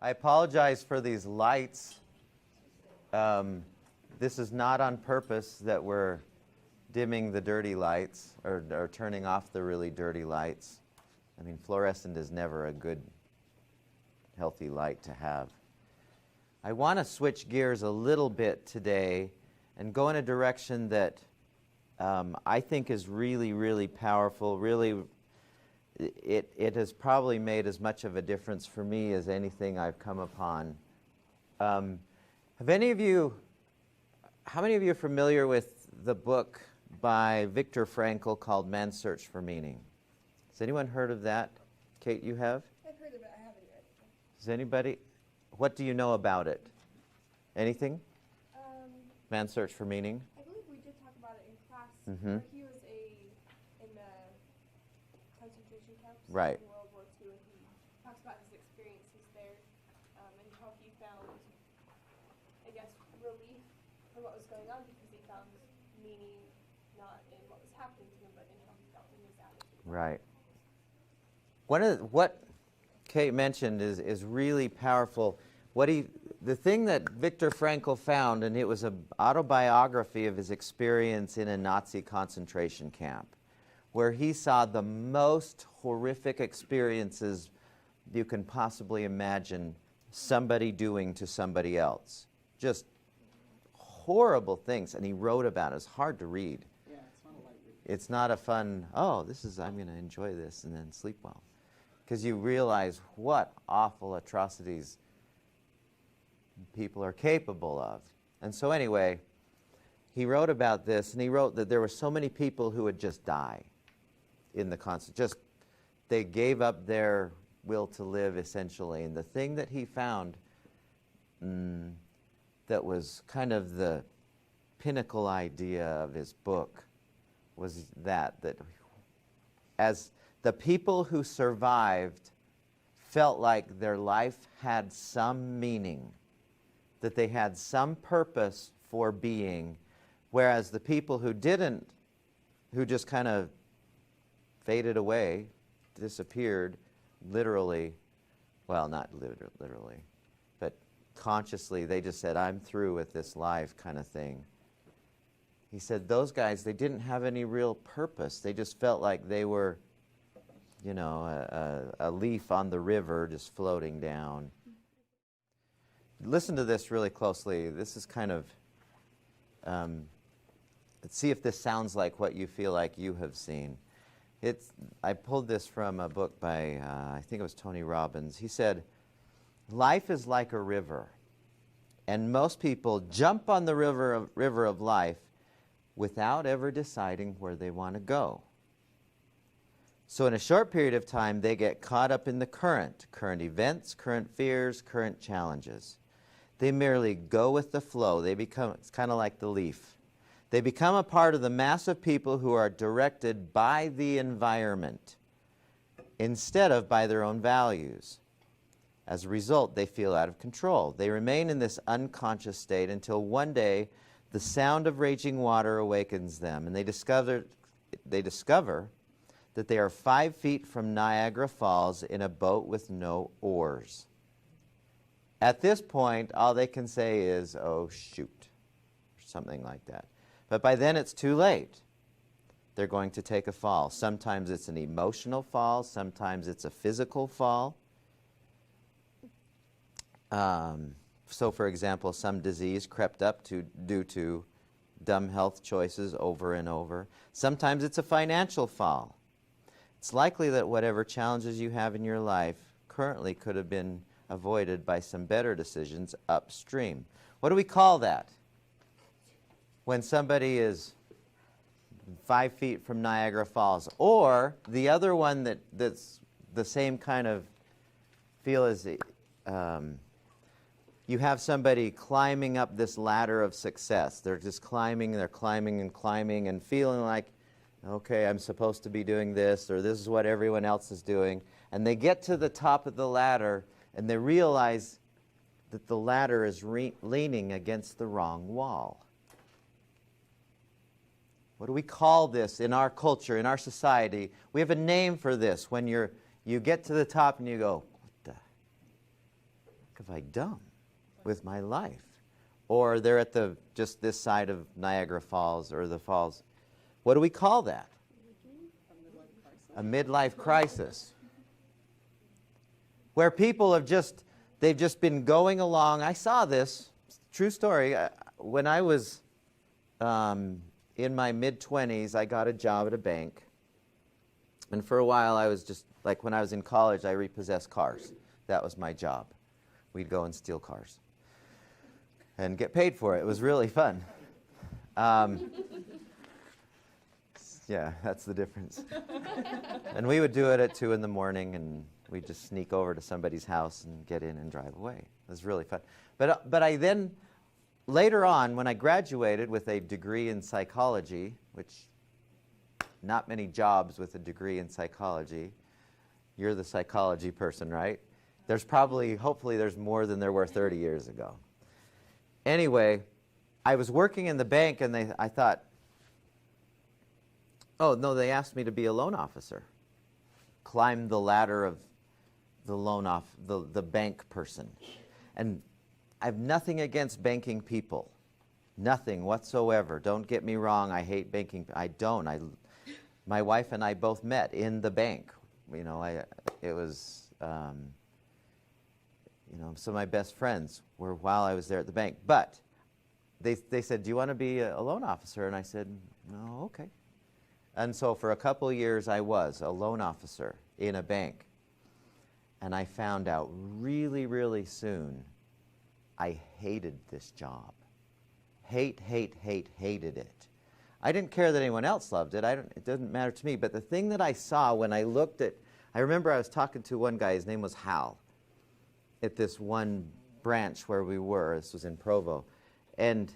I apologize for these lights. This is not on purpose that we're dimming the dirty lights or turning off the really dirty lights. I mean, fluorescent is never a good, healthy light to have. I want to switch gears a little bit today and go in a direction that I think is really, really powerful. Really, it has probably made as much of a difference for me as anything I've come upon. Have any of you, how many of you are familiar with the book by Viktor Frankl called Man's Search for Meaning? Has anyone heard of that? Kate, you have? I've heard of it. I haven't read it. Does anybody? What do you know about it? Anything? Man's Search for Meaning? I believe we did talk about it in class. Mm-hmm. Where he was in the concentration camps Right. in World War II, and he talks about his experiences there and how he found, I guess, relief from what was going on because he found meaning not in what was happening to him, but in how he felt in his attitude. Right. What Kate mentioned is really powerful. The thing that Viktor Frankl found, and it was an autobiography of his experience in a Nazi concentration camp, where he saw the most horrific experiences you can possibly imagine somebody doing to somebody else. Just horrible things, and he wrote about it. It's hard to read. Yeah, it's not a light read. It's not a fun, I'm going to enjoy this and then sleep well. Because you realize what awful atrocities people are capable of. And so anyway, he wrote about this, and he wrote that there were so many people who would just die in the concentration. They gave up their will to live, essentially. And the thing that he found that was kind of the pinnacle idea of his book was that as the people who survived felt like their life had some meaning, that they had some purpose for being, whereas the people who didn't, who just kind of faded away, disappeared, literally, well, not literally, but consciously, they just said, I'm through with this life kind of thing. He said those guys, they didn't have any real purpose. They just felt like they were, you know, a leaf on the river just floating down. Listen to this really closely. This is kind of, let's see if this sounds like what you feel like you have seen. I pulled this from a book by, I think it was Tony Robbins. He said, life is like a river, and most people jump on the river of life without ever deciding where they want to go. So in a short period of time, they get caught up in the current events, current fears, current challenges. They merely go with the flow. It's kind of like the leaf. They become a part of the mass of people who are directed by the environment instead of by their own values. As a result, they feel out of control. They remain in this unconscious state until one day the sound of raging water awakens them, and they discover that they are 5 feet from Niagara Falls in a boat with no oars. At this point, all they can say is, oh, shoot, or something like that. But by then, it's too late. They're going to take a fall. Sometimes it's an emotional fall. Sometimes it's a physical fall. So, for example, some disease crept up due to dumb health choices over and over. Sometimes it's a financial fall. It's likely that whatever challenges you have in your life currently could have been avoided by some better decisions upstream. What do we call that? When somebody is 5 feet from Niagara Falls. Or the other one that's the same kind of feel as you have somebody climbing up this ladder of success. They're just climbing, they're climbing and climbing and feeling like, okay, I'm supposed to be doing this, or this is what everyone else is doing. And they get to the top of the ladder and they realize that the ladder is leaning against the wrong wall. What do we call this in our culture, in our society? We have a name for this when you get to the top and you go, what the? have I done with my life? Or they're at just this side of Niagara Falls or the falls. What do we call that? A midlife crisis. Where people they've just been going along. I saw this, true story. When I was in my mid-20s, I got a job at a bank. And for a while, I was just, like when I was in college, I repossessed cars. That was my job. We'd go and steal cars and get paid for it. It was really fun. Yeah, that's the difference. And we would do it at 2 in the morning, and we'd just sneak over to somebody's house and get in and drive away. It was really fun. But I then, later on, when I graduated with a degree in psychology, which not many jobs with a degree in psychology. You're the psychology person, right? There's hopefully there's more than there were 30 years ago. Anyway, I was working in the bank, and I thought, oh, no, they asked me to be a loan officer. Climb the ladder of the bank person. And I have nothing against banking people. Nothing whatsoever. Don't get me wrong, I hate banking. I don't. My wife and I both met in the bank. You know, it was, some of my best friends were while I was there at the bank. But they said, do you want to be a loan officer? And I said, no, okay. And so for a couple of years, I was a loan officer in a bank. And I found out really, really soon, I hated this job. Hated it. I didn't care that anyone else loved it. It doesn't matter to me. But the thing that I saw when I looked at, I remember I was talking to one guy, his name was Hal, at this one branch where we were. This was in Provo. And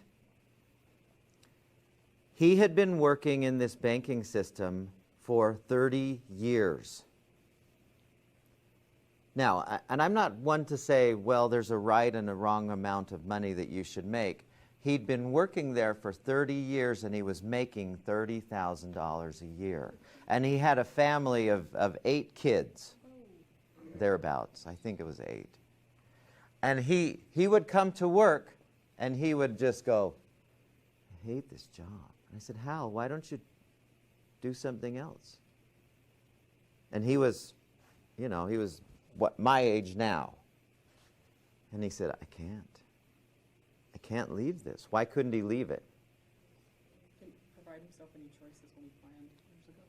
he had been working in this banking system for 30 years. Now, and I'm not one to say, well, there's a right and a wrong amount of money that you should make. He'd been working there for 30 years, and he was making $30,000 a year. And he had a family of 8 kids, thereabouts. I think it was 8. And he would come to work, and he would just go, I hate this job. And I said, Hal, why don't you do something else? And he was my age now. And he said, I can't leave this. Why couldn't he leave it? Didn't provide himself any choices when he planned years ago.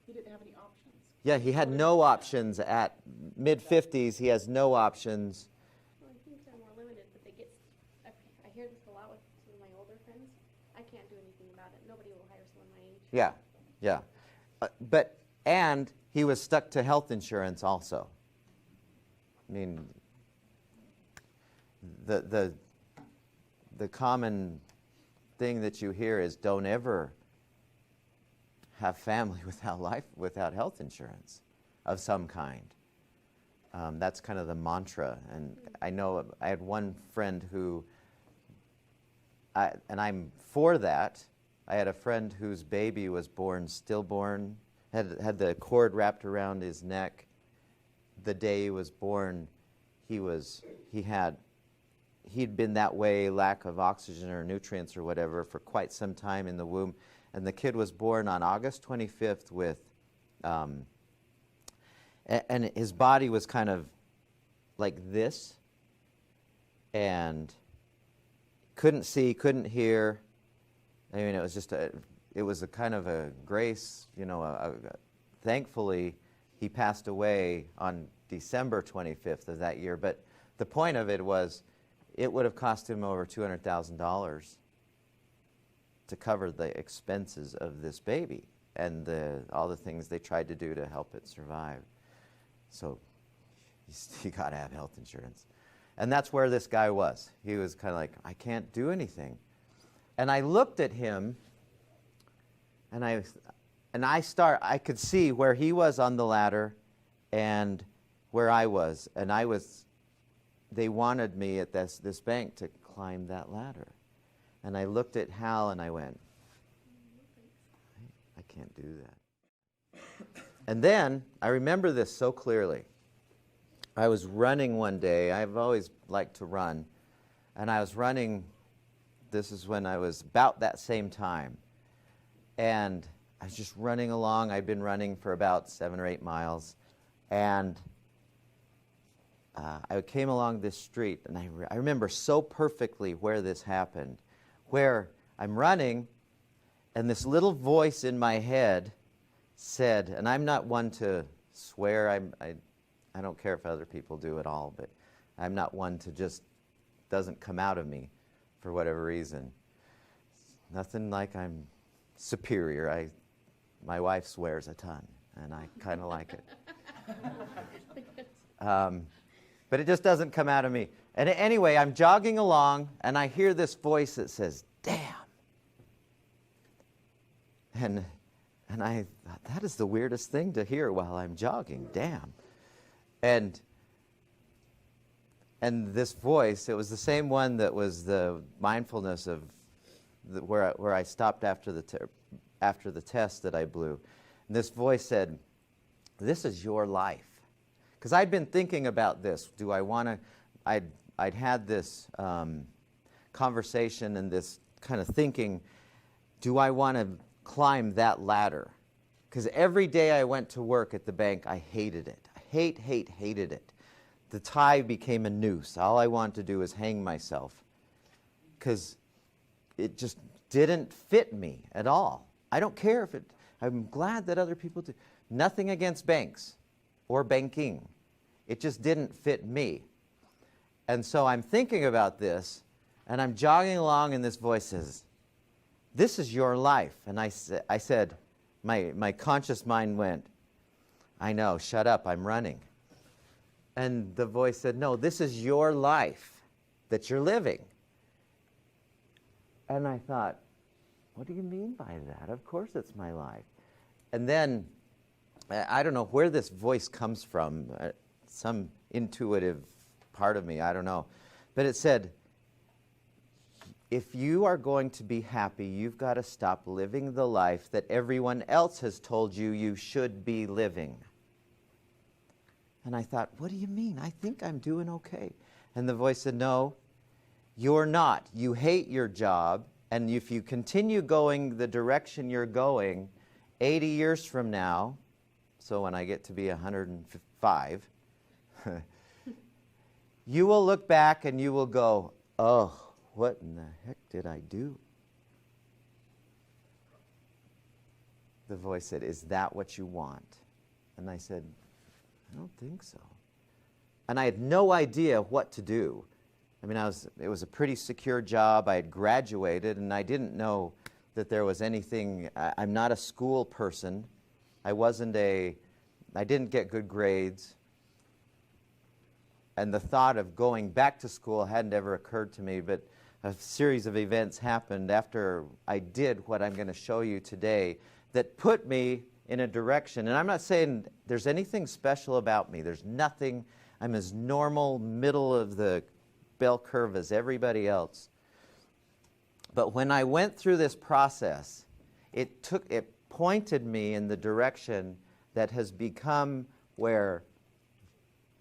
He didn't have any options. Yeah, he had no options at mid-50s. He has no options. Well, I think they're more limited, but I hear this a lot with some of my older friends. I can't do anything about it. Nobody will hire someone my age. Yeah. And he was stuck to health insurance also. I mean, the common thing that you hear is don't ever have family without health insurance of some kind. That's kind of the mantra. And I know I had one friend who, and I'm for that. I had a friend whose baby was born stillborn, had the cord wrapped around his neck. The day he was born, he'd been that way, lack of oxygen or nutrients or whatever, for quite some time in the womb. And the kid was born on August 25th with, and his body was kind of like this, and couldn't see, couldn't hear. I mean, it was just it was a kind of a grace, thankfully, he passed away on December 25th of that year. But the point of it was, it would have cost him over $200,000 to cover the expenses of this baby and all the things they tried to do to help it survive. So you got to have health insurance. And that's where this guy was. He was kind of like, I can't do anything. And I looked at him, and I could see where he was on the ladder and where I was. And they wanted me at this bank to climb that ladder. And I looked at Hal and I went, I can't do that. And then, I remember this so clearly. I was running one day. I've always liked to run. And I was running, this is when I was about that same time. And I was just running along. I'd been running for about 7 or 8 miles. And I came along this street, and I remember so perfectly where this happened, where I'm running, and this little voice in my head said, and I'm not one to swear, I don't care if other people do at all, but I'm not one to just, doesn't come out of me for whatever reason. Nothing like I'm superior. My wife swears a ton, and I kind of like it. But it just doesn't come out of me. And anyway, I'm jogging along, and I hear this voice that says, damn. And I thought, that is the weirdest thing to hear while I'm jogging, damn. And this voice, it was the same one that was the mindfulness of where I stopped after the test that I blew. And this voice said, this is your life. Because I'd been thinking about this. Do I want to, I'd had this conversation and this kind of thinking, do I want to climb that ladder? Because every day I went to work at the bank, I hated it. I hated it. The tie became a noose. All I wanted to do was hang myself. Because it just didn't fit me at all. I don't care if it, I'm glad that other people do. Nothing against banks or banking. It just didn't fit me. And so I'm thinking about this, and I'm jogging along, and this voice says, this is your life. And I said, my conscious mind went, I know, shut up, I'm running. And the voice said, no, this is your life that you're living. And I thought, what do you mean by that? Of course it's my life. And then, I don't know where this voice comes from, some intuitive part of me, I don't know. But it said, if you are going to be happy, you've got to stop living the life that everyone else has told you you should be living. And I thought, what do you mean? I think I'm doing okay. And the voice said, no, you're not. You hate your job, and if you continue going the direction you're going, 80 years from now, so when I get to be 105, you will look back and you will go, oh, what in the heck did I do? The voice said, is that what you want? And I said, I don't think so. And I had no idea what to do. I mean, it was a pretty secure job. I had graduated, and I didn't know that there was anything. I'm not a school person. I didn't get good grades. And the thought of going back to school hadn't ever occurred to me, but a series of events happened after I did what I'm going to show you today that put me in a direction. And I'm not saying there's anything special about me. There's nothing. I'm as normal, middle of the bell curve as everybody else. But when I went through this process, it pointed me in the direction that has become where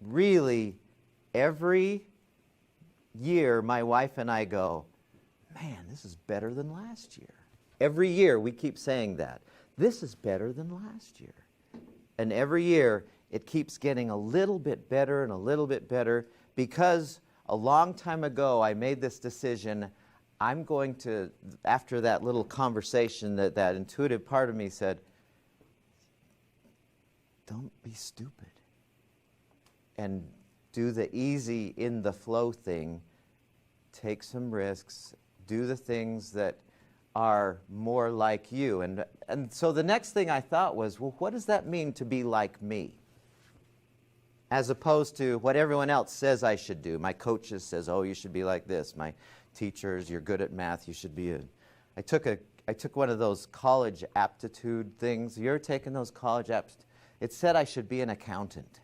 really every year my wife and I go, man, this is better than last year. Every year we keep saying that. This is better than last year. And every year it keeps getting a little bit better and a little bit better because a long time ago I made this decision. I'm going to, after that little conversation, that intuitive part of me said, don't be stupid. And do the easy in the flow thing. Take some risks. Do the things that are more like you. And so the next thing I thought was, well, what does that mean to be like me? As opposed to what everyone else says I should do. My coaches says, oh, you should be like this. My teachers, you're good at math, you should be I took one of those college aptitude things. You ever taken those college aptitude? It said I should be an accountant.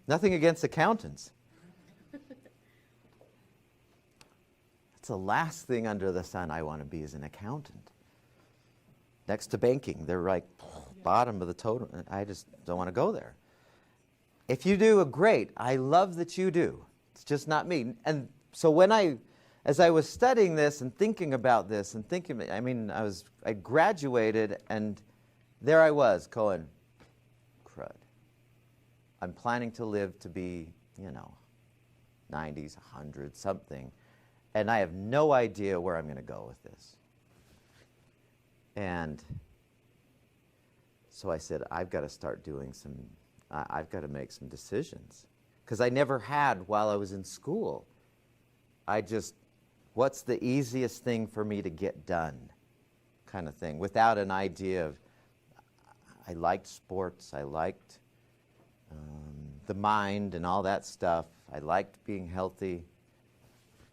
Nothing against accountants. It's the last thing under the sun I want to be as an accountant. Next to banking, they're like bottom of the totem. I just don't want to go there. if you do, great. I love that you do. It's just not me. And so as I was studying this and thinking about this and thinking, I graduated and there I was going, crud. I'm planning to live to be, 90s, 100, something. And I have no idea where I'm going to go with this. And so I said, I've got to start doing I've got to make some decisions. Because I never had while I was in school. What's the easiest thing for me to get done kind of thing, without an idea of, I liked sports, I liked the mind and all that stuff. I liked being healthy,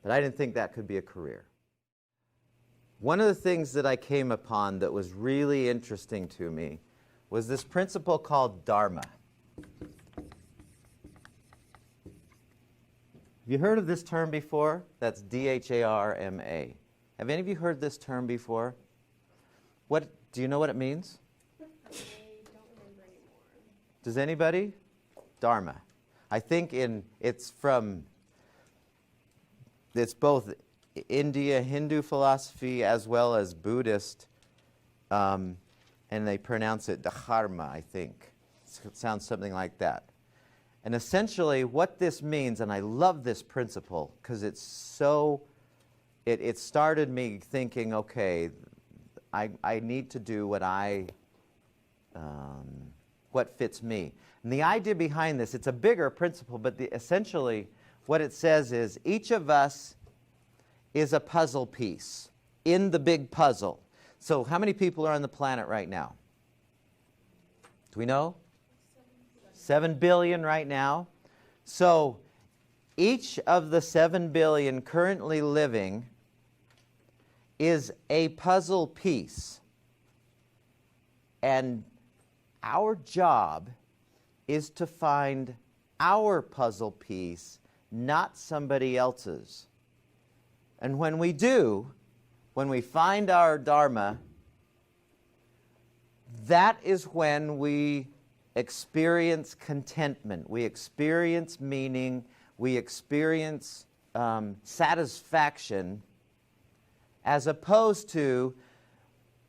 but I didn't think that could be a career. One of the things that I came upon that was really interesting to me was this principle called Dharma. Have you heard of this term before? That's D-H-A-R-M-A. Have any of you heard this term before? Do you know what it means? I don't remember anymore. Does anybody? Dharma. I think it's both India Hindu philosophy as well as Buddhist, and they pronounce it dharma, I think. It sounds something like that. And essentially what this means, and I love this principle because it started me thinking, okay, I need to do what fits me. And the idea behind this, it's a bigger principle, but essentially what it says is each of us is a puzzle piece in the big puzzle. So how many people are on the planet right now? Do we know? 7 billion right now. So each of the 7 billion currently living is a puzzle piece. And our job is to find our puzzle piece, not somebody else's. And when we do, when we find our Dharma, that is when we experience contentment, we experience meaning, we experience satisfaction, as opposed to,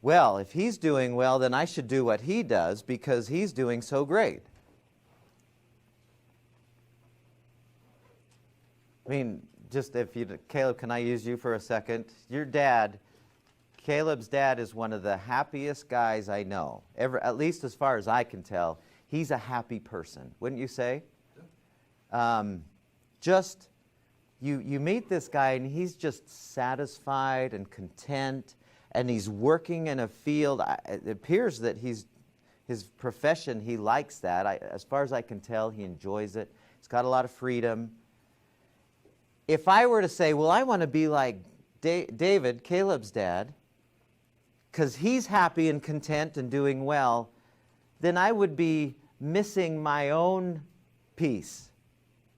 well, if he's doing well, then I should do what he does because he's doing so great. I mean, Caleb, can I use you for a second? Your dad, Caleb's dad, is one of the happiest guys I know, at least as far as I can tell. He's a happy person, wouldn't you say? You meet this guy and he's just satisfied and content, and he's working in a field. It appears that his profession, he likes that. As far as I can tell, he enjoys it. He's got a lot of freedom. If I were to say, well, I want to be like David, Caleb's dad, because he's happy and content and doing well, then I would be missing my own piece.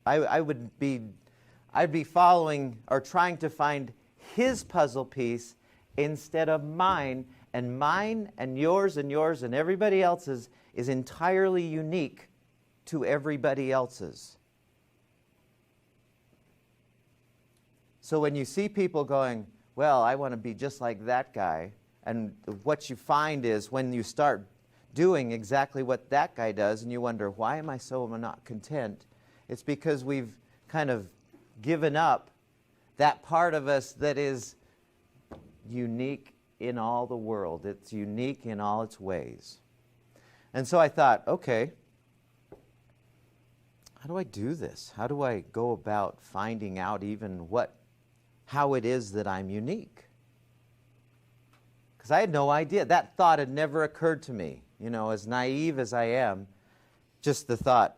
I'd be following or trying to find his puzzle piece instead of mine and yours and everybody else's is entirely unique to everybody else's. So when you see people going, well, I want to be just like that guy, and what you find is when you start doing exactly what that guy does and you wonder, why am I so not content? It's because we've kind of given up that part of us that is unique in all the world. It's unique in all its ways. And so I thought, okay, how do I do this? How do I go about finding out even how it is that I'm unique? Because I had no idea. That thought had never occurred to me. As naive as I am, just the thought,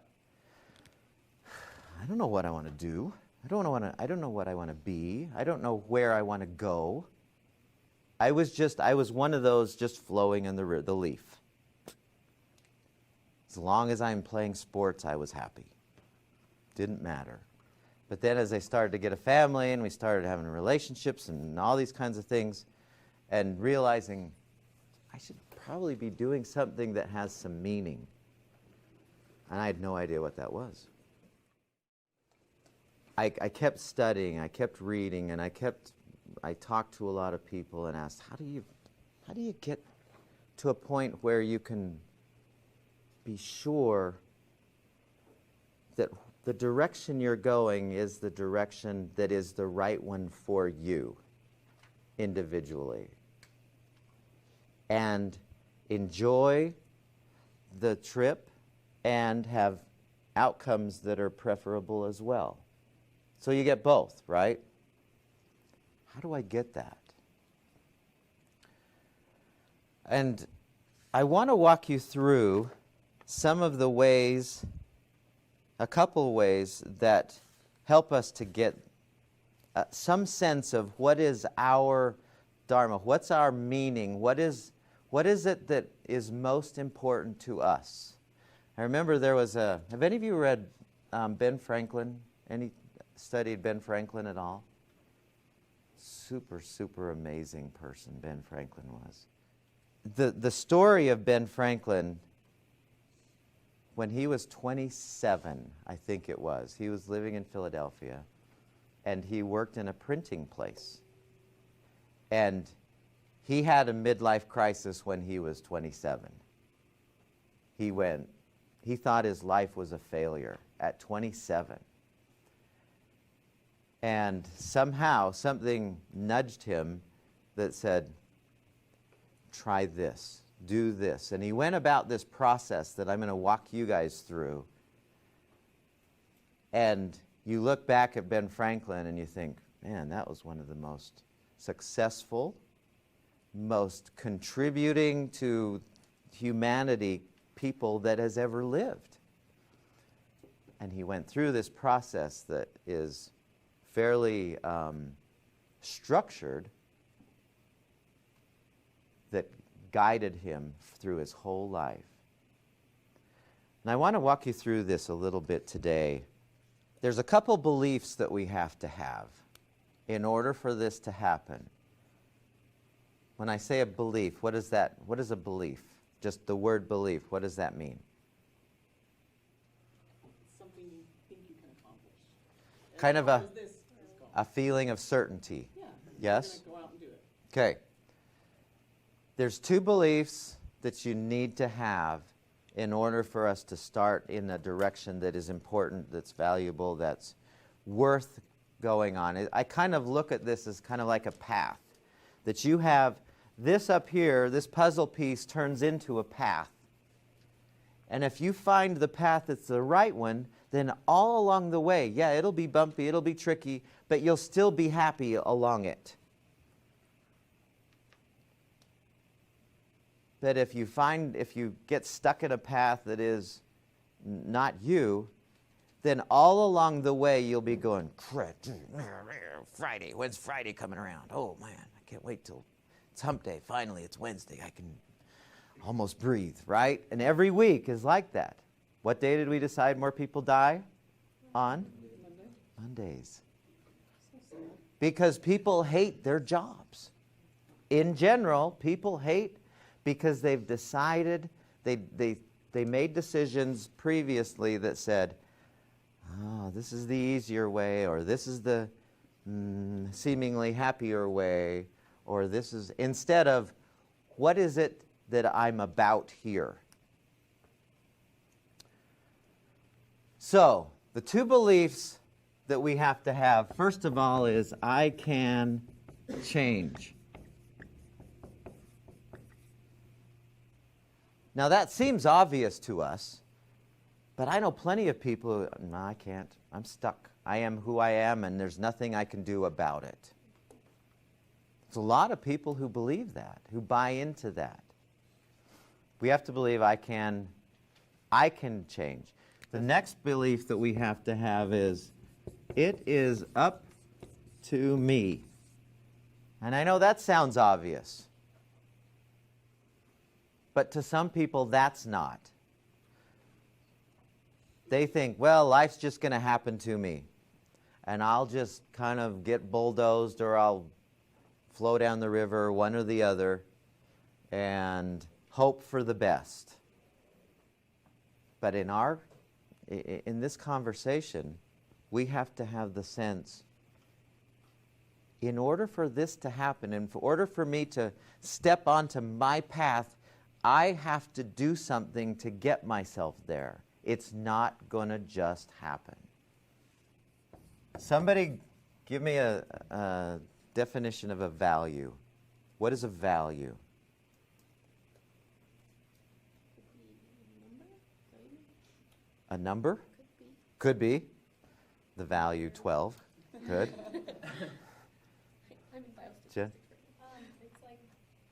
I don't know what I want to do. I don't know what I want to be. I don't know where I want to go. I was one of those just flowing in the leaf. As long as I'm playing sports, I was happy. Didn't matter. But then as I started to get a family and we started having relationships and all these kinds of things, and realizing I should probably be doing something that has some meaning. And I had no idea what that was. I kept studying, I kept reading, and I talked to a lot of people and asked, how do you get to a point where you can be sure that the direction you're going is the direction that is the right one for you individually, and enjoy the trip and have outcomes that are preferable as well? So you get both, right? How do I get that? And I want to walk you through some of the ways, a couple ways that help us to get some sense of what is our Dharma, what's our meaning, what is it that is most important to us. I remember there was have any of you read Ben Franklin? Any studied Ben Franklin at all? Super, super amazing person Ben Franklin was. The story of Ben Franklin, when he was 27, I think it was, he was living in Philadelphia, and he worked in a printing place. And he had a midlife crisis when he was 27. He thought his life was a failure at 27. And somehow something nudged him that said, try this, do this. And he went about this process that I'm going to walk you guys through. And you look back at Ben Franklin and you think, man, that was one of the most successful, most contributing to humanity people that has ever lived. And he went through this process that is fairly structured, that guided him through his whole life. And I want to walk you through this a little bit today. There's a couple beliefs that we have to have in order for this to happen. When I say a belief, what is that? What is a belief? Just the word belief, what does that mean? Something you think you can accomplish. Kind of As this is called. a feeling of certainty. Yeah. Yes? You're going to go out and do it. Okay. There's two beliefs that you need to have in order for us to start in a direction that is important, that's valuable, that's worth going on. I kind of look at this as kind of like a path. That you have this up here, this puzzle piece turns into a path. And if you find the path that's the right one, then all along the way, yeah, it'll be bumpy, it'll be tricky, but you'll still be happy along it. But if you get stuck in a path that is not you, then all along the way you'll be going, Friday, when's Friday coming around? Oh man, I can't wait till it's hump day. Finally, it's Wednesday. I can almost breathe, right? And every week is like that. What day did we decide more people die on? Mondays. Because people hate their jobs. In general, people hate because they've decided, they made decisions previously that said, oh, this is the easier way, or this is the seemingly happier way, or this is, instead of, what is it that I'm about here? So, the two beliefs that we have to have, first of all, is I can change. Now that seems obvious to us, but I know plenty of people who, no, I can't. I'm stuck. I am who I am, and there's nothing I can do about it. There's a lot of people who believe that, who buy into that. We have to believe I can change. The next belief that we have to have is, it is up to me. And I know that sounds obvious. But to some people, that's not. They think, well, life's just going to happen to me. And I'll just kind of get bulldozed, or I'll flow down the river, one or the other, and hope for the best. But in our in this conversation, we have to have the sense, in order for this to happen, in order for me to step onto my path, I have to do something to get myself there. It's not going to just happen. Somebody give me a definition of a value. What is a value? A number? Could be. The value 12. Good. I'm in biostatistics. Jen? It's like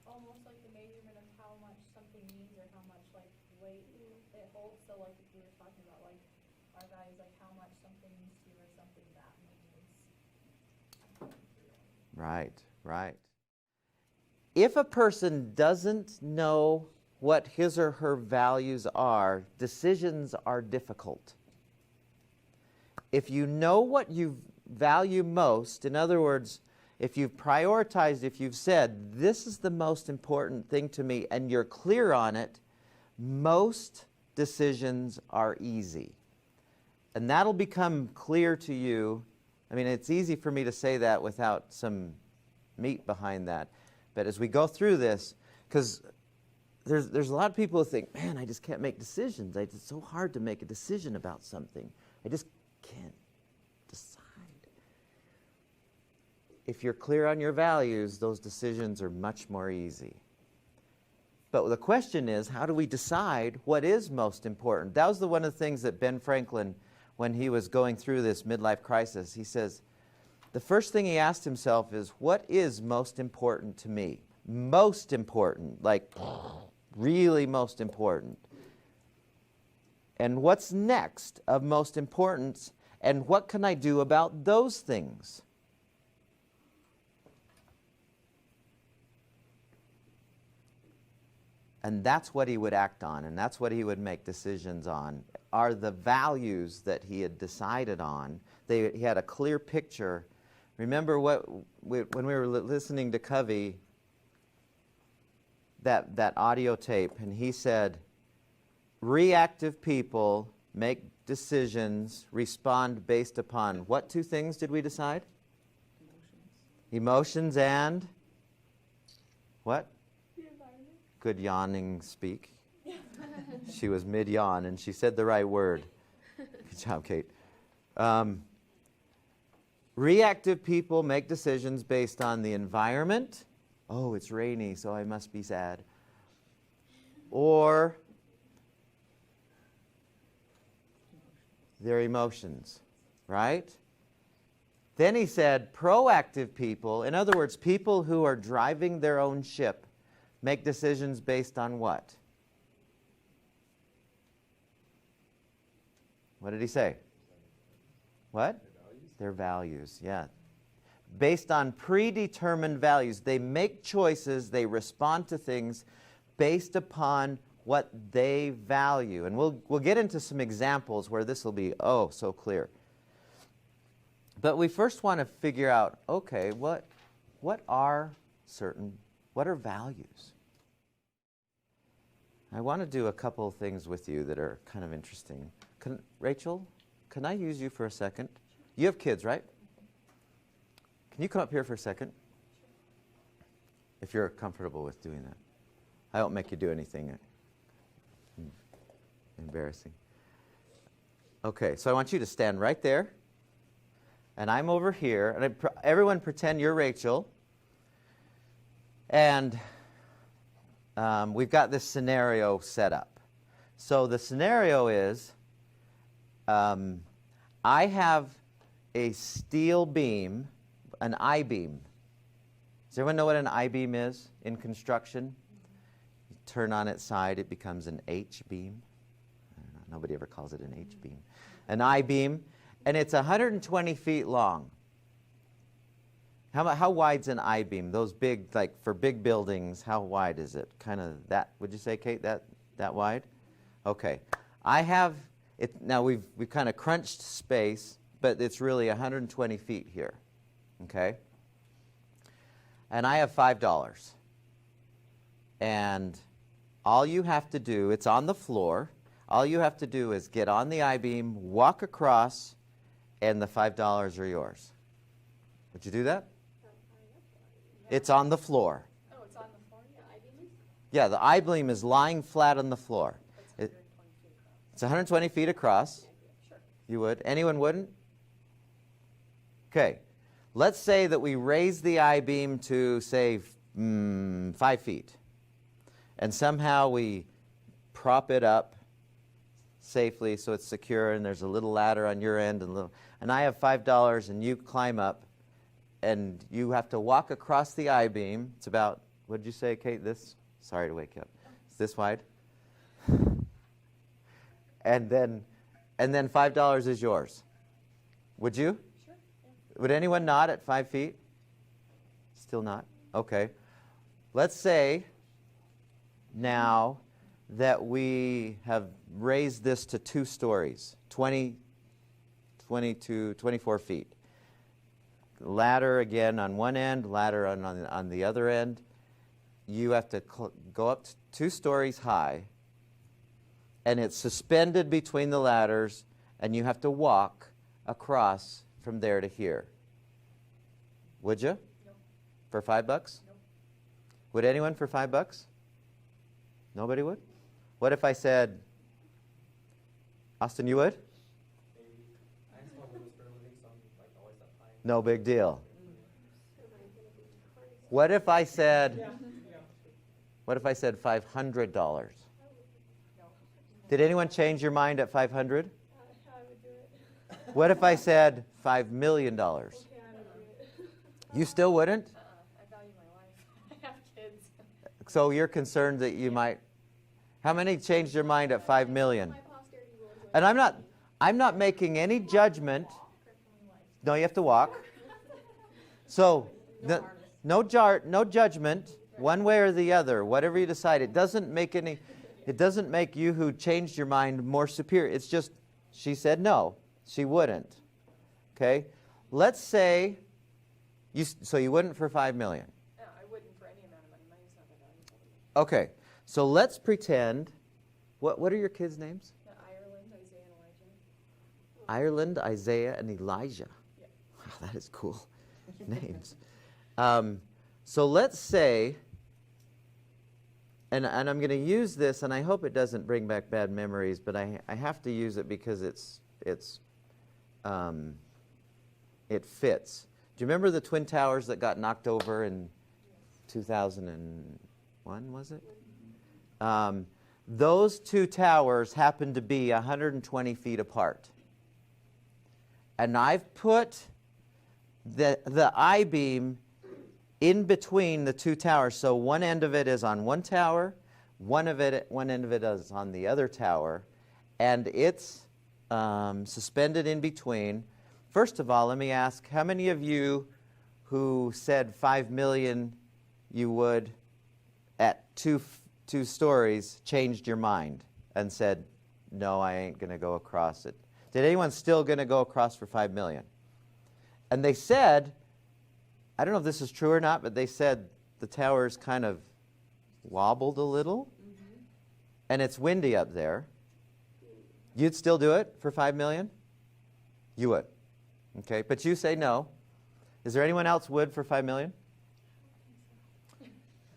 almost like the measurement of how much something means or how much like weight it holds. So like if we were talking about like our values, like how much something means to you or something that means. Right, right. If a person doesn't know what his or her values are, decisions are difficult. If you know what you value most, in other words, if you've prioritized, if you've said, this is the most important thing to me, and you're clear on it, most decisions are easy. And that'll become clear to you. I mean, it's easy for me to say that without some meat behind that. But as we go through this, because there's a lot of people who think, man, I just can't make decisions. It's so hard to make a decision about something. I just can't decide. If you're clear on your values, those decisions are much more easy. But the question is, how do we decide what is most important? That was one of the things that Ben Franklin, when he was going through this midlife crisis, he says, the first thing he asked himself is, what is most important to me? Most important, like really most important. And what's next of most importance, and what can I do about those things? And that's what he would act on, and that's what he would make decisions on, are the values that he had decided on. He had a clear picture. Remember when we were listening to Covey, that audio tape, and he said, reactive people make decisions, respond based upon what two things did we decide? Emotions and what? Good yawning speak. She was mid-yawn, and she said the right word. Good job, Kate. Reactive people make decisions based on the environment. Oh, it's rainy, so I must be sad. Or their emotions, right? Then he said proactive people, in other words, people who are driving their own ship, make decisions based on what? What did he say? What? Their values, yeah. Based on predetermined values. They make choices, they respond to things based upon what they value. And we'll get into some examples where this will be, oh, so clear. But we first want to figure out, okay, what are values? I want to do a couple of things with you that are kind of interesting. Rachel, can I use you for a second? You have kids, right? Can you come up here for a second? If you're comfortable with doing that. I don't make you do anything embarrassing. Okay, so I want you to stand right there. And I'm over here. And everyone pretend you're Rachel. And we've got this scenario set up. So the scenario is, I have a steel beam, an I-beam. Does everyone know what an I-beam is in construction? You turn on its side, it becomes an H-beam. I don't know, nobody ever calls it an H-beam. An I-beam, and it's 120 feet long. How wide's an I-beam? Those big, like for big buildings, how wide is it? Kind of that, would you say, Kate, that wide? Okay. I have it, now we've kind of crunched space, but it's really 120 feet here, okay? And I have $5. And all you have to do, it's on the floor, All you have to do is get on the I-beam, walk across, and the $5 are yours. Would you do that? It's on the floor. Oh, it's on the floor? Yeah, the I-beam is lying flat on the floor. It's 120 feet across. Sure. You would? Anyone wouldn't? Okay. Let's say that we raise the I-beam to, say, 5 feet. And somehow we prop it up safely so it's secure, and there's a little ladder on your end, and I have $5, and you climb up, and you have to walk across the I-beam. It's about, what did you say, Kate? This? Sorry to wake you up. It's this wide. And then $5 is yours. Would you? Sure. Yeah. Would anyone nod at 5 feet? Still not? Okay. Let's say now that we have raised this to 2 stories, 20 to 24 feet. Ladder again on one end, ladder on the other end. You have to go up 2 stories high, and it's suspended between the ladders, and you have to walk across from there to here. Would you? No. For $5? No. Would anyone for $5? Nobody would? What if I said, Austin, you would? Maybe. I smoke with for a living, so I'm like always up high. No big deal. What if I said, what if I said $500? No. Did anyone change your mind at 500? I would do it. What if I said $5 million? Okay, I would do it. You still wouldn't? I value my life. I have kids. So you're concerned that you might. How many changed their mind at 5 million? My posterity will enjoy And I'm not making any judgment. No, you have to walk. So no judgment one way or the other, whatever you decide. It doesn't make you who changed your mind more superior. It's just she said no, she wouldn't. Okay? Let's say so you wouldn't for 5 million. No, I wouldn't for any amount of money. Money's not that valuable. Okay. So let's pretend what are your kids' names? Ireland, Isaiah, and Elijah. Ireland, Isaiah, and Elijah. Yeah. Wow, that is cool names. So let's say, and I'm going to use this, and I hope it doesn't bring back bad memories, but I have to use it because it fits. Do you remember the Twin Towers that got knocked over in 2001, was it? Those 2 towers happened to be 120 feet apart. And I've put the I-beam in between the 2 towers. So one end of it is on one tower, one end of it is on the other tower, and it's suspended in between. First of all, let me ask, how many of you who said 5 million you would at two stories changed your mind and said, no, I ain't going to go across it? Did anyone still going to go across for 5 million? And they said, I don't know if this is true or not, but they said the towers kind of wobbled a little, and it's windy up there. You'd still do it for 5 million? You would. Okay, but you say no. Is there anyone else would for 5 million?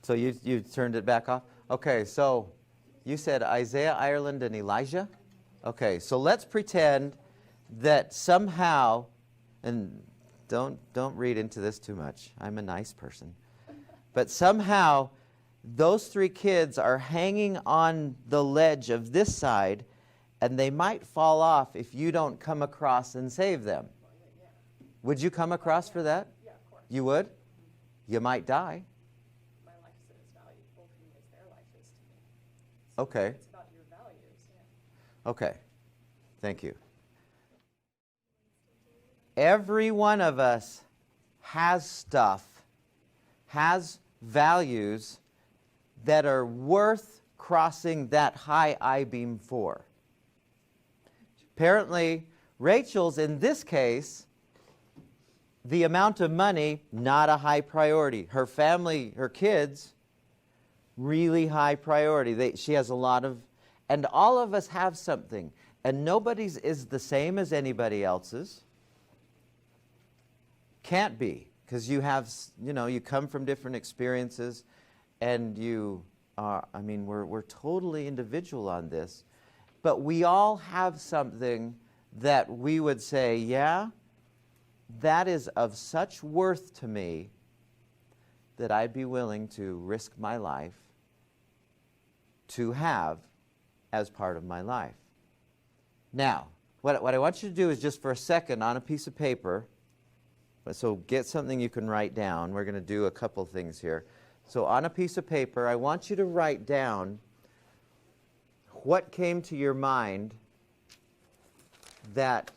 So you turned it back off? Okay, so you said Isaiah, Ireland, and Elijah? Okay, so let's pretend that somehow, and don't read into this too much. I'm a nice person. But somehow those 3 kids are hanging on the ledge of this side, and they might fall off if you don't come across and save them. Would you come across for that? Yeah, of course. You would? You might die. My life is as valuable to me as their life is to me. So Okay. It's about your values, yeah. Okay. Thank you. Every one of us has stuff, has values that are worth crossing that high I-beam for. Apparently, Rachel's, in this case, the amount of money, not a high priority. Her family, her kids, really high priority. She has a lot of, And all of us have something. And nobody's is the same as anybody else's. Can't be. Because you have, you come from different experiences. And you are, we're totally individual on this. But we all have something that we would say, yeah, that is of such worth to me that I'd be willing to risk my life to have as part of my life. Now, what I want you to do is just for a second on a piece of paper, so get something you can write down. We're going to do a couple things here. So on a piece of paper, I want you to write down what came to your mind that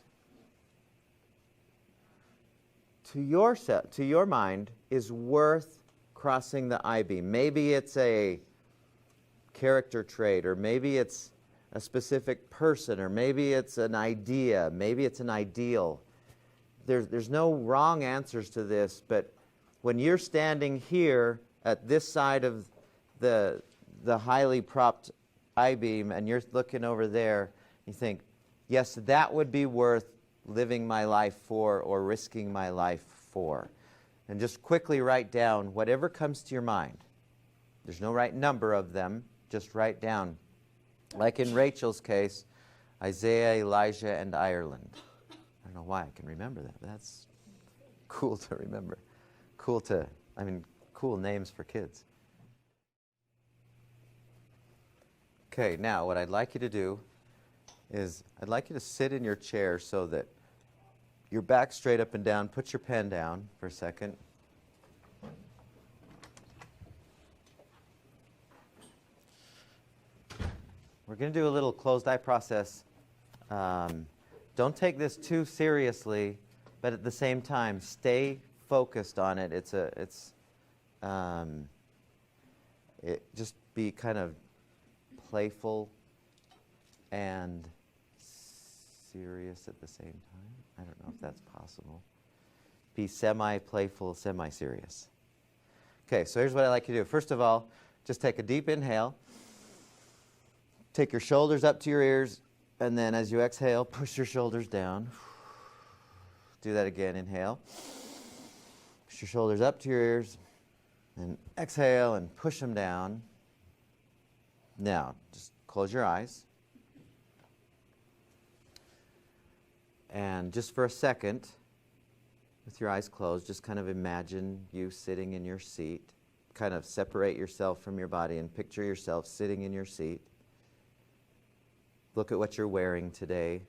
to your mind is worth crossing the I-beam. Maybe it's a character trait, or maybe it's a specific person, or maybe it's an idea, maybe it's an ideal. There's no wrong answers to this, but when you're standing here at this side of the highly propped I-beam and you're looking over there, you think, yes, that would be worth living my life for or risking my life for. And just quickly write down whatever comes to your mind. There's no right number of them. Just write down. Like in Rachel's case, Isaiah, Elijah, and Ireland. I don't know why I can remember that, but that's cool to remember. Cool names for kids. Okay, now what I'd like you to do is I'd like you to sit in your chair so that your back straight up and down. Put your pen down for a second. We're going to do a little closed eye process. Don't take this too seriously, but at the same time, stay focused on it. Just be kind of playful and serious at the same time. I don't know if that's possible. Be semi-playful, semi-serious. Okay, so here's what I'd like you to do. First of all, just take a deep inhale. Take your shoulders up to your ears, and then as you exhale, push your shoulders down. Do that again. Inhale. Push your shoulders up to your ears, and exhale and push them down. Now, just close your eyes. And just for a second, with your eyes closed, just kind of imagine you sitting in your seat. Kind of separate yourself from your body and picture yourself sitting in your seat. Look at what you're wearing today.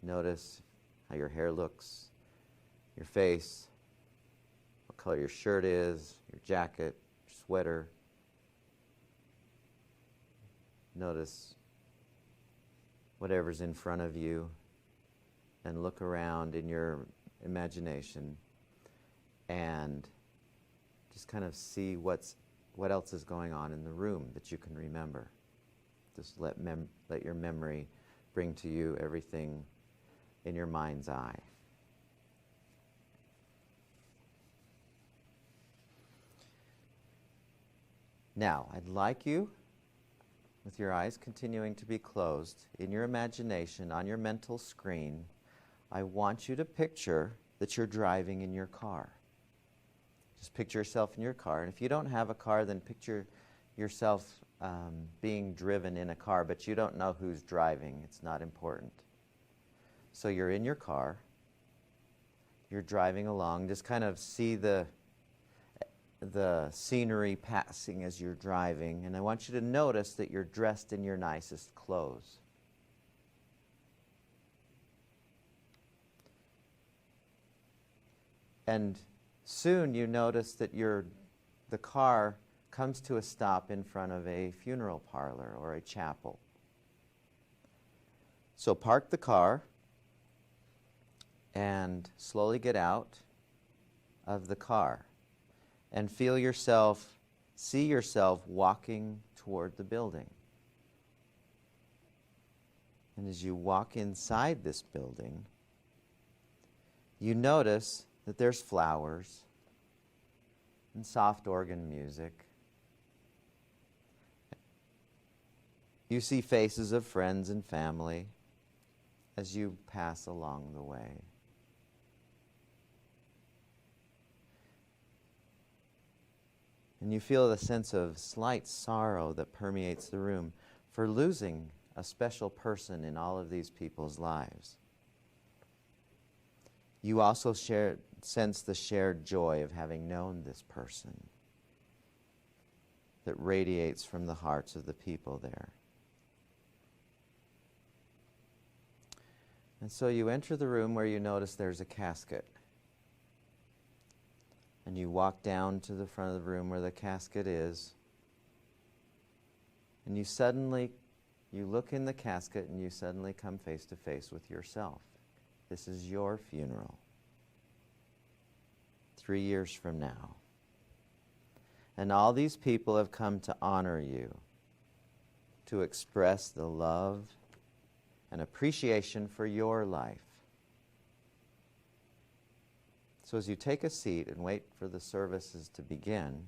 Notice how your hair looks, your face, what color your shirt is, your jacket, your sweater. Notice whatever's in front of you and look around in your imagination and just kind of see what else is going on in the room that you can remember. Just let your memory bring to you everything in your mind's eye. Now, I'd like you, with your eyes continuing to be closed, in your imagination, on your mental screen, I want you to picture that you're driving in your car. Just picture yourself in your car. And if you don't have a car, then picture yourself being driven in a car, but you don't know who's driving. It's not important. So you're in your car. You're driving along. Just kind of see the scenery passing as you're driving. And I want you to notice that you're dressed in your nicest clothes. And soon you notice that the car comes to a stop in front of a funeral parlor or a chapel. So park the car and slowly get out of the car and see yourself walking toward the building. And as you walk inside this building, you notice that there's flowers and soft organ music. You see faces of friends and family as you pass along the way. And you feel the sense of slight sorrow that permeates the room for losing a special person in all of these people's lives. You also sense the shared joy of having known this person that radiates from the hearts of the people there. And so you enter the room where you notice there's a casket. And you walk down to the front of the room where the casket is. And you look in the casket and you suddenly come face to face with yourself. This is your funeral. 3 years from now. And all these people have come to honor you, to express the love and appreciation for your life. So as you take a seat and wait for the services to begin,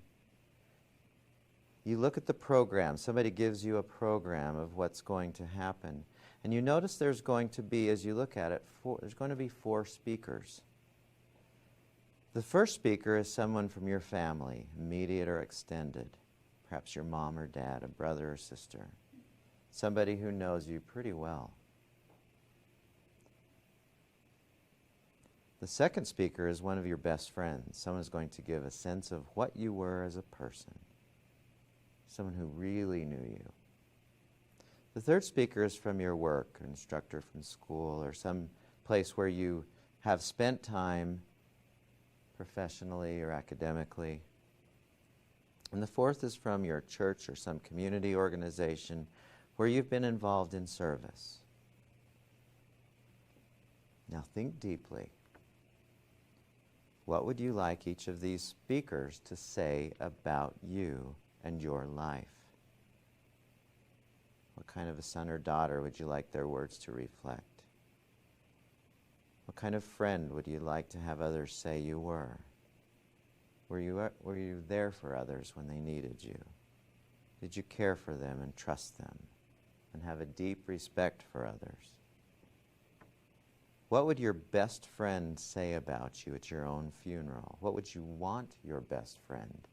you look at the program. Somebody gives you a program of what's going to happen. And you notice there's going to be, as you look at it, there's going to be 4 speakers. The first speaker is someone from your family, immediate or extended. Perhaps your mom or dad, a brother or sister. Somebody who knows you pretty well. The second speaker is one of your best friends. Someone who's going to give a sense of what you were as a person. Someone who really knew you. The third speaker is from your work, an instructor from school, or some place where you have spent time professionally or academically. And the fourth is from your church or some community organization where you've been involved in service. Now think deeply. What would you like each of these speakers to say about you and your life? What kind of a son or daughter would you like their words to reflect? What kind of friend would you like to have others say you were? Were you there for others when they needed you? Did you care for them and trust them and have a deep respect for others? What would your best friend say about you at your own funeral? What would you want your best friend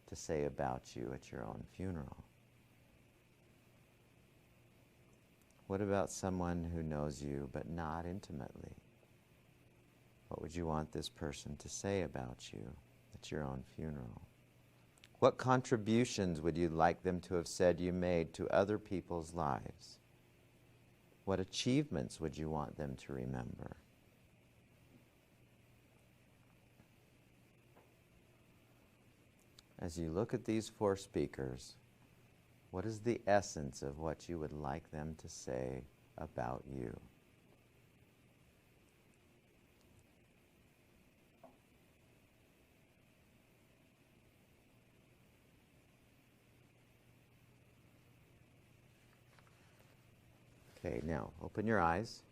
to say about you at your own funeral? What about someone who knows you but not intimately? What would you want this person to say about you at your own funeral? What contributions would you like them to have said you made to other people's lives? What achievements would you want them to remember? As you look at these 4 speakers, what is the essence of what you would like them to say about you? Okay, now open your eyes,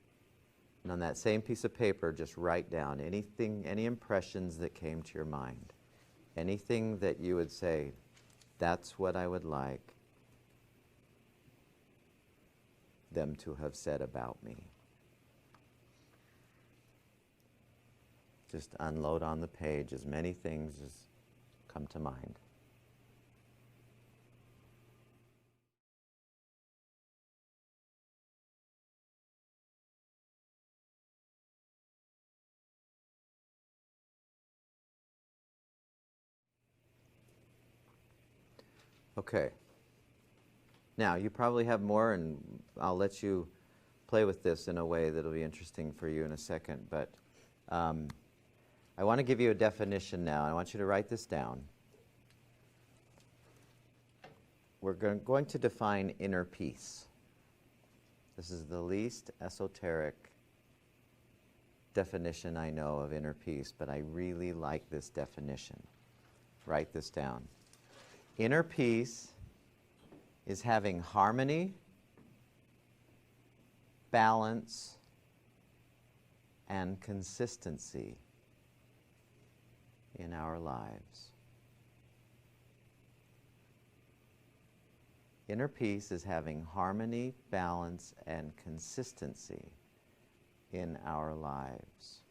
and on that same piece of paper, just write down anything, any impressions that came to your mind. Anything that you would say, that's what I would like them to have said about me. Just unload on the page as many things as come to mind. Okay. Now, you probably have more, and I'll let you play with this in a way that'll be interesting for you in a second, but I want to give you a definition now. I want you to write this down. We're going to define inner peace. This is the least esoteric definition I know of inner peace, but I really like this definition. Write this down. Inner peace is having harmony, balance, and consistency in our lives. Inner peace is having harmony, balance, and consistency in our lives.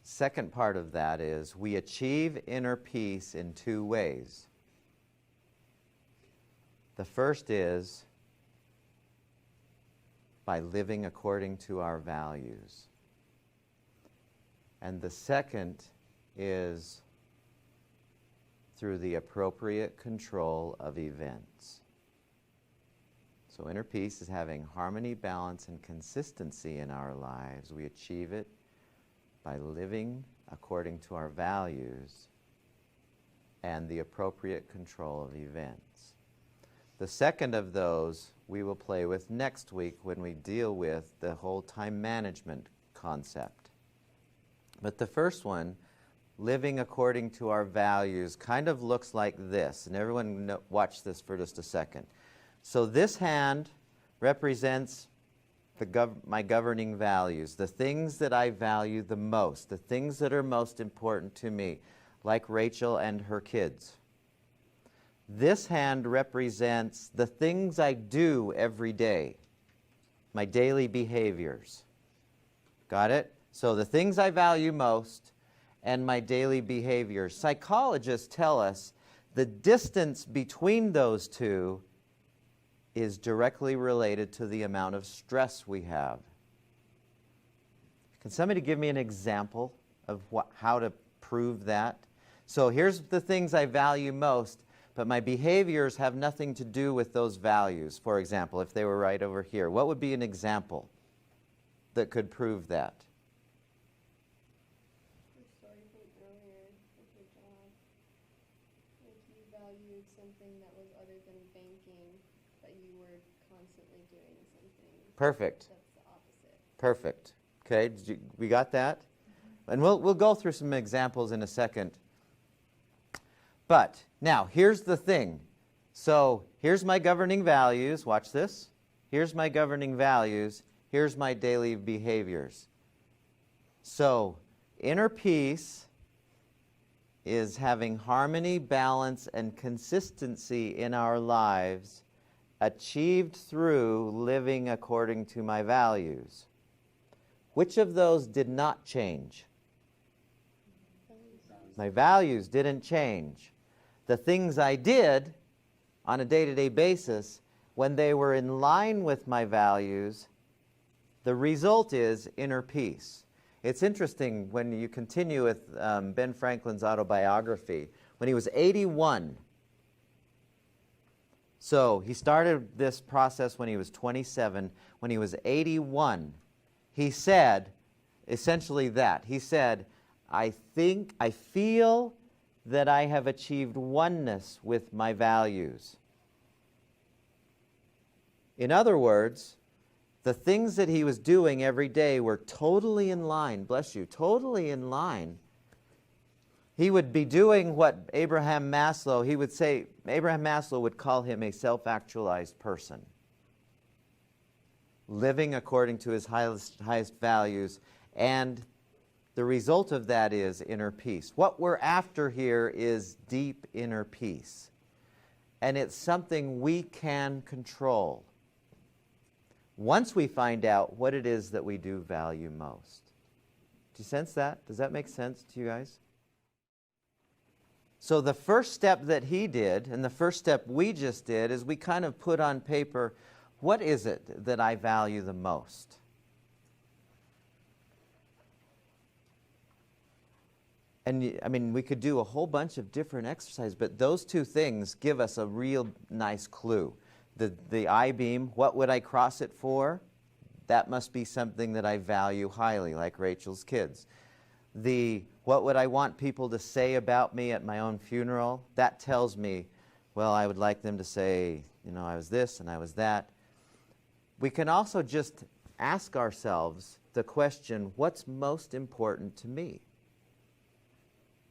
Second part of that is we achieve inner peace in two ways. The first is by living according to our values. And the second is through the appropriate control of events. So inner peace is having harmony, balance, and consistency in our lives. We achieve it by living according to our values and the appropriate control of events. The second of those we will play with next week when we deal with the whole time management concept. But the first one, living according to our values, kind of looks like this. And everyone watch this for just a second. So this hand represents my governing values, the things that I value the most, the things that are most important to me, like Rachel and her kids. This hand represents the things I do every day, my daily behaviors. Got it? So the things I value most and my daily behaviors. Psychologists tell us the distance between those two is directly related to the amount of stress we have. Can somebody give me an example of how to prove that? So here's the things I value most, but my behaviors have nothing to do with those values. For example, if they were right over here, what would be an example that could prove that? Your story from earlier with your job. Like you valued something that was other than banking, but you were constantly doing something. Perfect. That's the opposite. Perfect. Okay, we got that? And we'll go through some examples in a second. But now, here's the thing. So here's my governing values. Watch this. Here's my governing values. Here's my daily behaviors. So inner peace is having harmony, balance, and consistency in our lives, achieved through living according to my values. Which of those did not change? My values didn't change. The things I did on a day-to-day basis, when they were in line with my values, the result is inner peace. It's interesting when you continue with Ben Franklin's autobiography. When he was 81, so he started this process when he was 27. When he was 81, he said essentially that. He said, I feel that I have achieved oneness with my values. In other words, the things that he was doing every day were totally in line, bless you, totally in line. He would be doing what Abraham Maslow would call him a self-actualized person. Living according to his highest values, and the result of that is inner peace. What we're after here is deep inner peace. And it's something we can control once we find out what it is that we do value most. Do you sense that? Does that make sense to you guys? So the first step that he did, and the first step we just did, is we kind of put on paper, what is it that I value the most? And I mean, we could do a whole bunch of different exercises, but those two things give us a real nice clue. The I-beam, what would I cross it for? That must be something that I value highly, like Rachel's kids. What would I want people to say about me at my own funeral? That tells me, well, I would like them to say, I was this and I was that. We can also just ask ourselves the question, what's most important to me?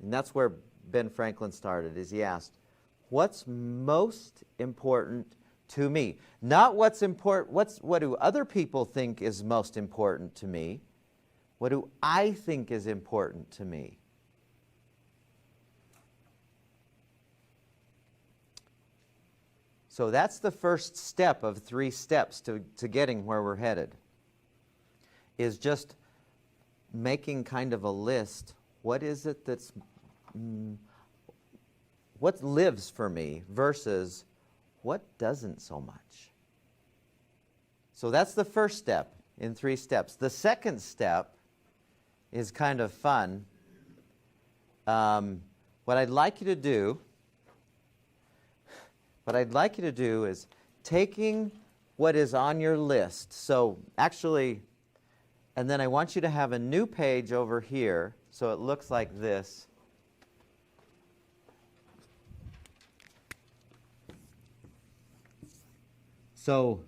And that's where Ben Franklin started, is he asked, what's most important to me? Not what's important, what do other people think is most important to me? What do I think is important to me? So that's the first step of 3 steps to getting where we're headed, is just making kind of a list. What is it that's, what lives for me versus what doesn't so much? So that's the first step in 3 steps. The second step is kind of fun. What I'd like you to do is taking what is on your list. So actually, and then I want you to have a new page over here so it looks like this. So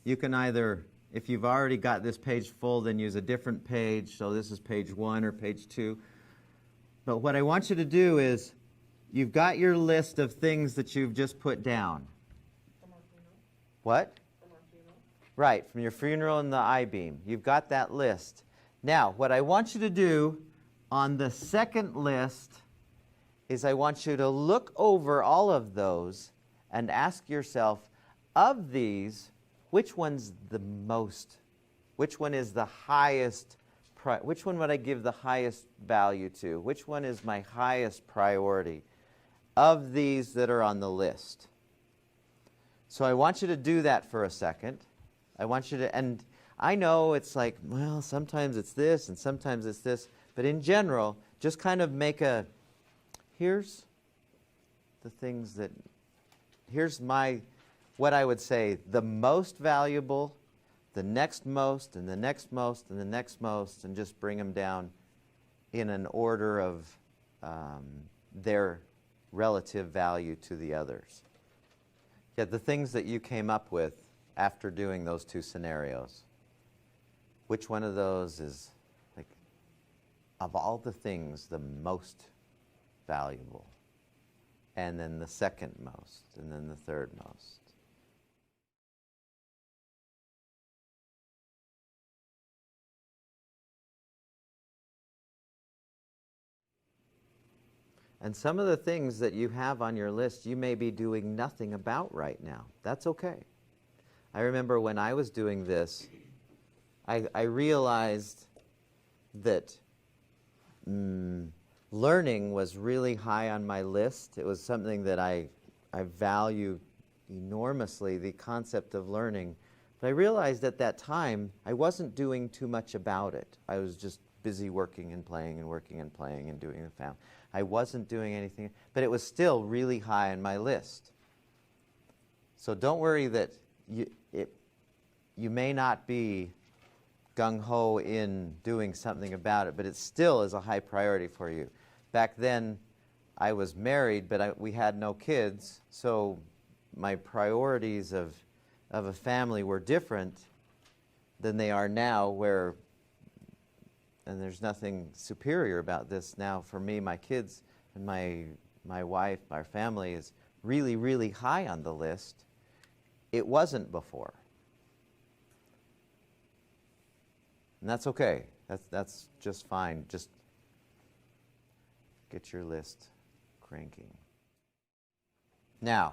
you can either, if you've already got this page full, then use a different page. So this is page 1 or page 2. But what I want you to do is, you've got your list of things that you've just put down. From our funeral. What? From our funeral. Right, from your funeral and the I-beam. You've got that list. Now, what I want you to do on the second list is I want you to look over all of those and ask yourself, of these, which one's the most? Which one is the highest? Which one would I give the highest value to? Which one is my highest priority of these that are on the list? So I want you to do that for a second. I want you to, and I know it's like, well, sometimes it's this and sometimes it's this, but in general, just kind of make a, here's the things that, here's my, what I would say, the most valuable, the next most, and the next most, and the next most, and just bring them down in an order of their relative value to the others. Yeah, the things that you came up with after doing those 2 scenarios. Which one of those is, like, of all the things, the most valuable? And then the second most, and then the third most. And some of the things that you have on your list, you may be doing nothing about right now. That's okay. I remember when I was doing this, I realized that learning was really high on my list. It was something that I value enormously, the concept of learning. But I realized at that time, I wasn't doing too much about it. I was just busy working and playing and working and playing and doing the family. I wasn't doing anything, but it was still really high on my list. So don't worry that you may not be gung-ho in doing something about it, but it still is a high priority for you. Back then, I was married, but we had no kids, so my priorities of a family were different than they are now, where, and there's nothing superior about this now for me, my kids and my wife, our family is really, really high on the list. It wasn't before. And that's okay. That's just fine. Just get your list cranking. Now,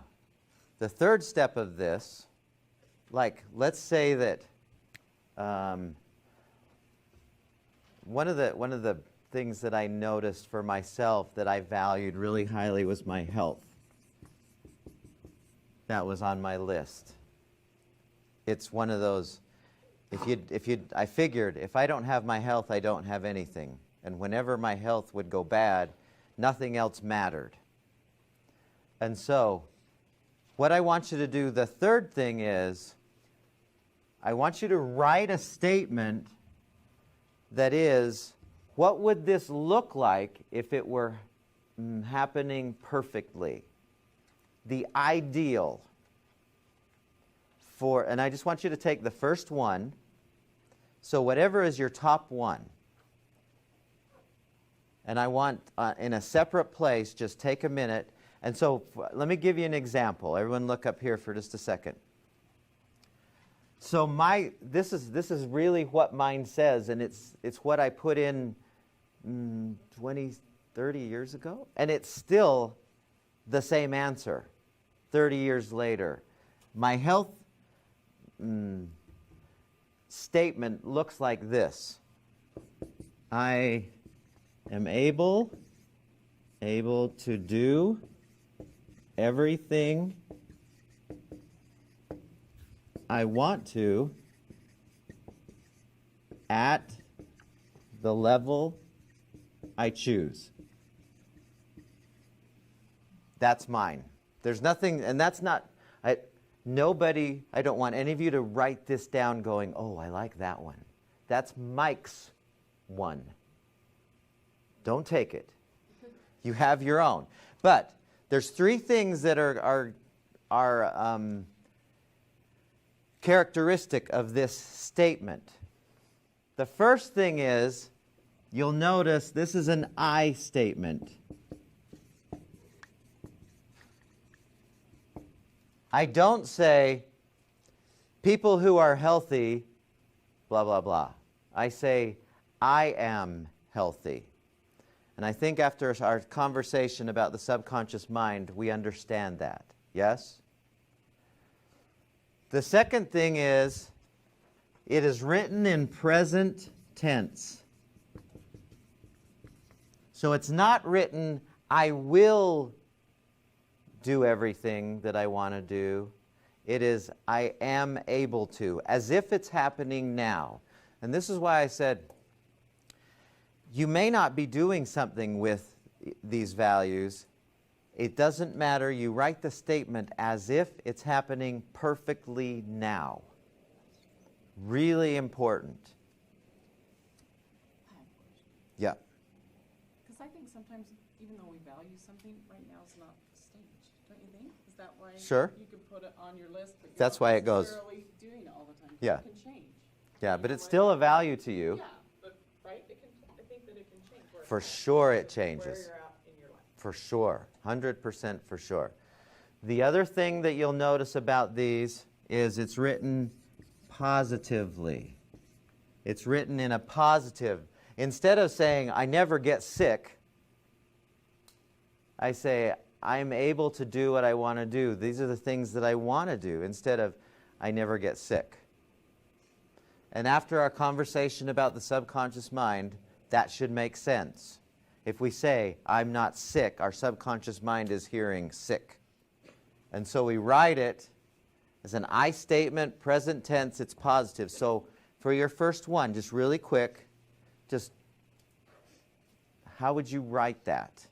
the third step of this, like, let's say that one of the things that I noticed for myself that I valued really highly was my health. That was on my list. It's one of those, I figured if I don't have my health, I don't have anything. And whenever my health would go bad, nothing else mattered. And so, what I want you to do, the third thing is, I want you to write a statement that is, what would this look like if it were happening perfectly? The ideal for, and I just want you to take the first one, so whatever is your top one, and I want, in a separate place, just take a minute, and so let me give you an example. Everyone look up here for just a second. So this is really what mine says, and it's what I put in 20, 30 years ago, and it's still the same answer 30 years later. my health statement looks like this. I am able to do everything I want to at the level I choose. That's mine. There's nothing, and that's not, I don't want any of you to write this down going, oh, I like that one. That's Mike's one. Don't take it. You have your own. But there's three things that are characteristic of this statement. The first thing is, you'll notice this is an I statement. I don't say, people who are healthy, blah, blah, blah. I say, I am healthy. And I think after our conversation about the subconscious mind, we understand that. Yes? The second thing is, it is written in present tense. So it's not written, I will do everything that I want to do. It is, I am able to, as if it's happening now. And this is why I said, you may not be doing something with these values. It doesn't matter. You write the statement as if it's happening perfectly now. Really important. I have a question. Yeah. Because I think sometimes, even though we value something, right now is not the stage, don't you think? Is that why Sure. you could put it on your list, but you're That's not why it goes. necessarily doing it all the time? Yeah. It can change. Yeah, You but know, it's like- still a value to you. Yeah, but, right, it can, I think that it can change. where it's For at, sure it where changes. you're at in your life. For sure. 100% for sure. The other thing that you'll notice about these is it's written positively. It's written in a positive. Instead of saying, I never get sick, I say, I'm able to do what I want to do. These are the things that I want to do, instead of, I never get sick. And after our conversation about the subconscious mind, that should make sense. If we say, I'm not sick, our subconscious mind is hearing sick. And so we write it as an I statement, present tense, it's positive. So for your first one, just really quick, just how would you write that?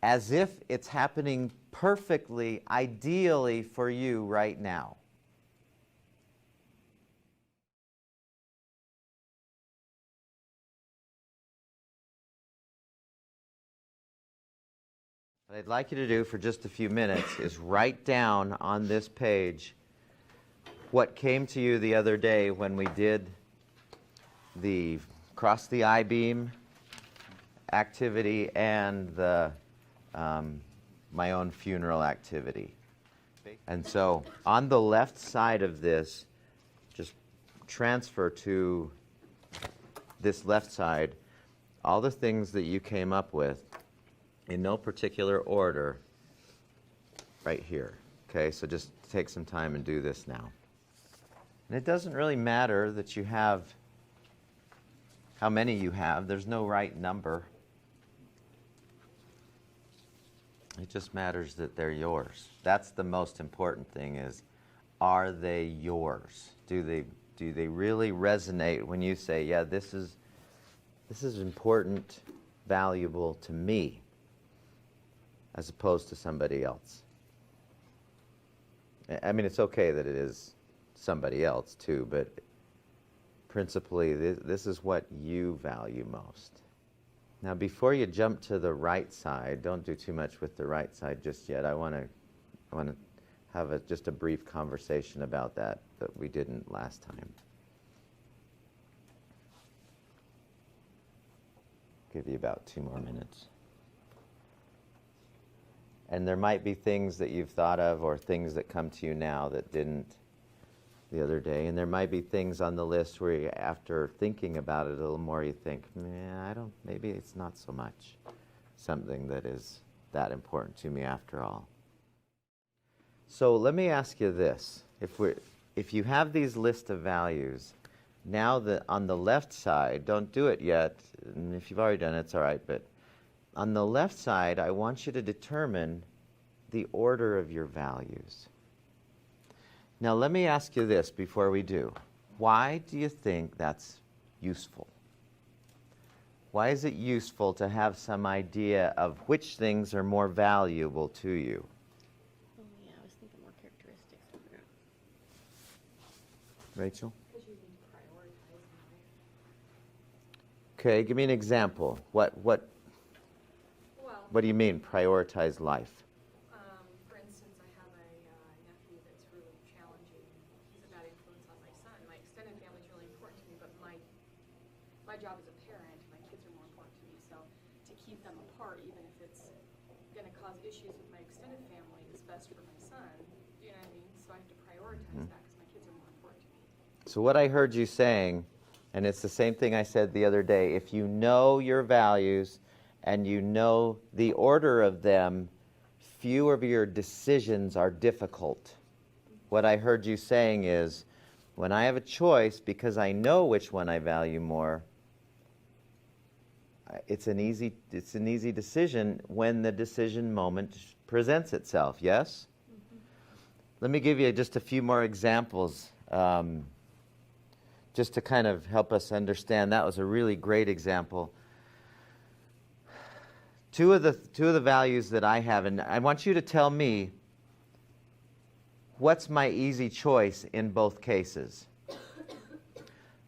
As if it's happening perfectly, ideally for you right now. What I'd like you to do for just a few minutes is write down on this page what came to you the other day when we did the cross the I-beam activity and the my own funeral activity. And so on the left side of this, just transfer to this left side all the things that you came up with in no particular order right here. Okay, so just take some time and do this now. And it doesn't really matter that you have how many you have. There's no right number. It just matters that they're yours. That's the most important thing is, are they yours? Do they really resonate when you say, yeah, this is important, valuable to me, as opposed to somebody else? I mean, it's okay that it is somebody else too, but principally, this is what you value most. Now, before you jump to the right side, don't do too much with the right side just yet. I want to have just a brief conversation about that we didn't last time. Give you about 2 more minutes. And there might be things that you've thought of or things that come to you now that didn't the other day. And there might be things on the list where you, after thinking about it a little more, you think, maybe it's not so much something that is that important to me after all. So let me ask you this. If you have these list of values, now on the left side, don't do it yet, and if you've already done it, it's all right, but on the left side, I want you to determine the order of your values. Now let me ask you this before we do. Why do you think that's useful? Why is it useful to have some idea of which things are more valuable to you? Oh yeah, I was thinking more characteristics. I forgot. Rachel? Because you need to prioritize in life. Okay, give me an example. What Well, do you mean, prioritize life? for instance, I have a nephew that's really challenging. He's a bad influence on my son. My extended family is really important to me, but my job as a parent, my kids are more important to me. So to keep them apart, even if it's going to cause issues with my extended family, is best for my son. Do you know what I mean? So I have to prioritize that because my kids are more important to me. So what I heard you saying, and it's the same thing I said the other day, if you know your values and you know the order of them, fewer of your decisions are difficult. What I heard you saying is, when I have a choice, because I know which one I value more, it's an easy decision when the decision moment presents itself, yes? Let me give you just a few more examples, just to kind of help us understand. That was a really great example. Two of the values that I have, and I want you to tell me what's my easy choice in both cases.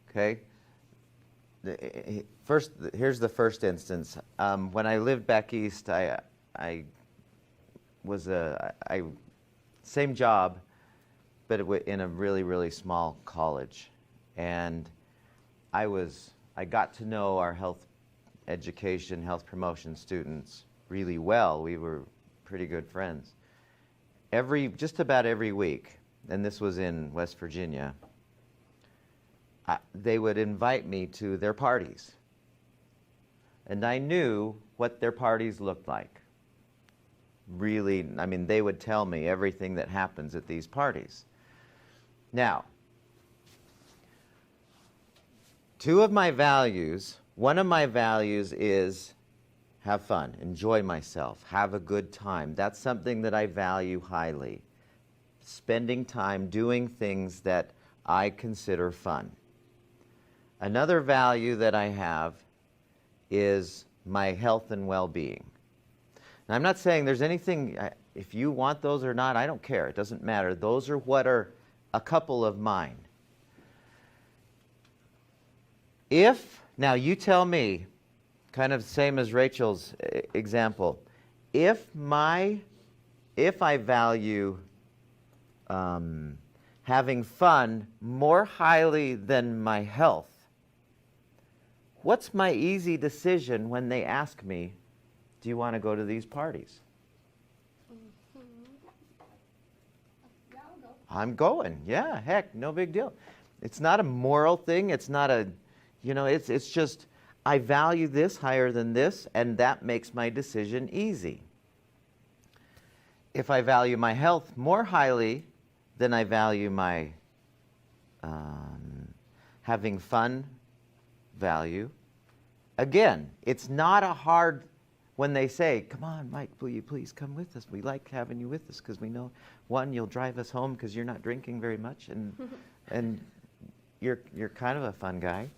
Okay? First, here's the first instance. When I lived back east, I was same job, but in a really, really small college. And I got to know our health education, health promotion students really well. We were pretty good friends. Just about every week, and this was in West Virginia, they would invite me to their parties. And I knew what their parties looked like. Really, I mean, they would tell me everything that happens at these parties. Now, one of my values is have fun, enjoy myself, have a good time. That's something that I value highly. Spending time doing things that I consider fun. Another value that I have is my health and well-being. Now, I'm not saying there's anything, if you want those or not, I don't care. It doesn't matter. Those are what are a couple of mine. Now you tell me, kind of same as Rachel's example, if I value having fun more highly than my health, what's my easy decision when they ask me, do you want to go to these parties? Yeah, I'll go. I'm going. Yeah, heck, no big deal. It's not a moral thing. It's not it's just I value this higher than this, and that makes my decision easy. If I value my health more highly than I value my having fun value, again, it's not a hard, when they say, come on, Mike, will you please come with us? We like having you with us because we know, one, you'll drive us home because you're not drinking very much, and you're kind of a fun guy.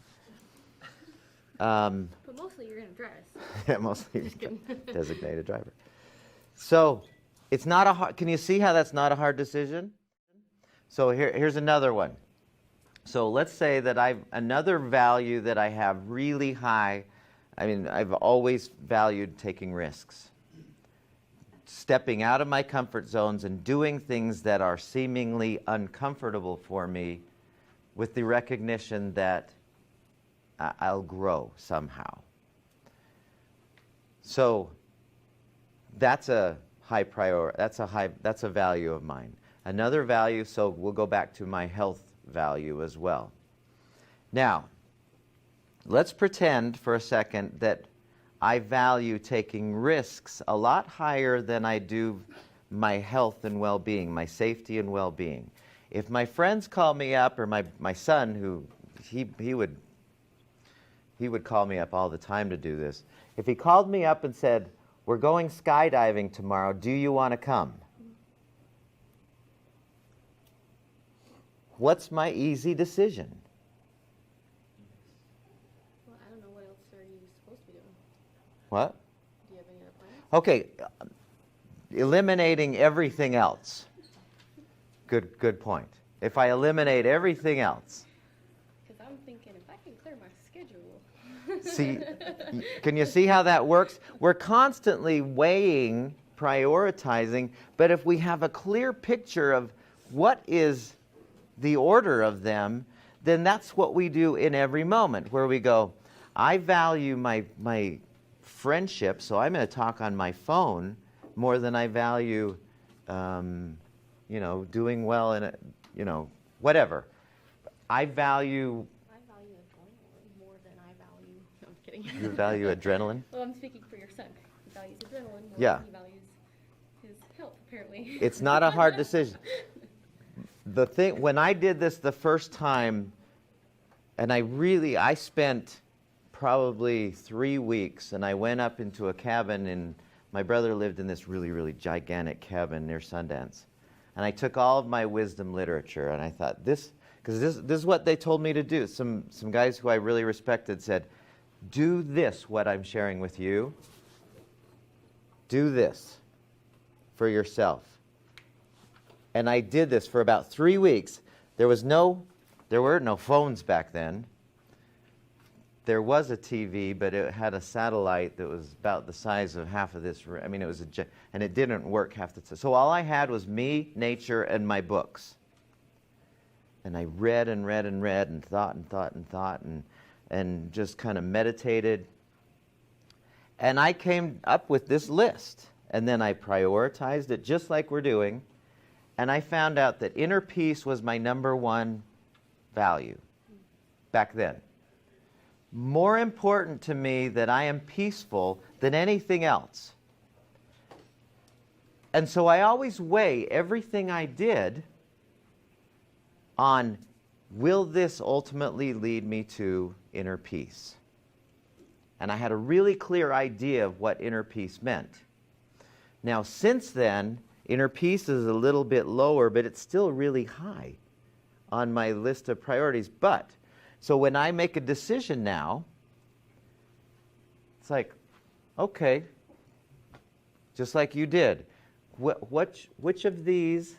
But mostly you're gonna drive us. Yeah, mostly Just kidding. designated driver. So it's not a hard, can you see how that's not a hard decision? So here's another one. So let's say that another value that I have really high, I mean, I've always valued taking risks. Stepping out of my comfort zones and doing things that are seemingly uncomfortable for me with the recognition that I'll grow somehow. So that's a high priority, that's a value of mine. Another value, so we'll go back to my health value as well. Now, let's pretend for a second that I value taking risks a lot higher than I do my health and well-being, my safety and well-being. If my friends call me up, or my son, who he would call me up all the time to do this. If he called me up and said, "We're going skydiving tomorrow, do you want to come?" What's my easy decision? Well, I don't know, what else are you supposed to be doing? What? Do you have any other plans? Okay, eliminating everything else. Good point. If I eliminate everything else, Because I'm thinking, if I can clear my schedule. see, can you see how that works? We're constantly weighing, prioritizing, but if we have a clear picture of what is the order of them, then that's what we do in every moment, where we go, I value my friendship, so I'm going to talk on my phone more than I value, doing well in whatever. I value. I value adrenaline more than I value. No, I'm kidding. You value adrenaline? Well, I'm speaking for your son. He values adrenaline more Yeah. than he values his health, apparently. It's not a hard decision. The thing, when I did this the first time, and I spent probably 3 weeks, and I went up into a cabin, and my brother lived in this really, really gigantic cabin near Sundance. And I took all of my wisdom literature, and I thought, because this is what they told me to do. Some guys who I really respected said, do this, what I'm sharing with you. Do this for yourself. And I did this for about 3 weeks. There were no phones back then. There was a TV, but it had a satellite that was about the size of half of this room. I mean, and it didn't work half the time. So all I had was me, nature, and my books. And I read and read and read and thought and thought and thought and just kind of meditated. And I came up with this list. And then I prioritized it just like we're doing. And I found out that inner peace was my number one value back then. More important to me that I am peaceful than anything else. And so I always weigh everything I did on, will this ultimately lead me to inner peace? And I had a really clear idea of what inner peace meant. Now, since then, inner peace is a little bit lower, but it's still really high on my list of priorities. So when I make a decision now, it's like, okay, just like you did. Which of these,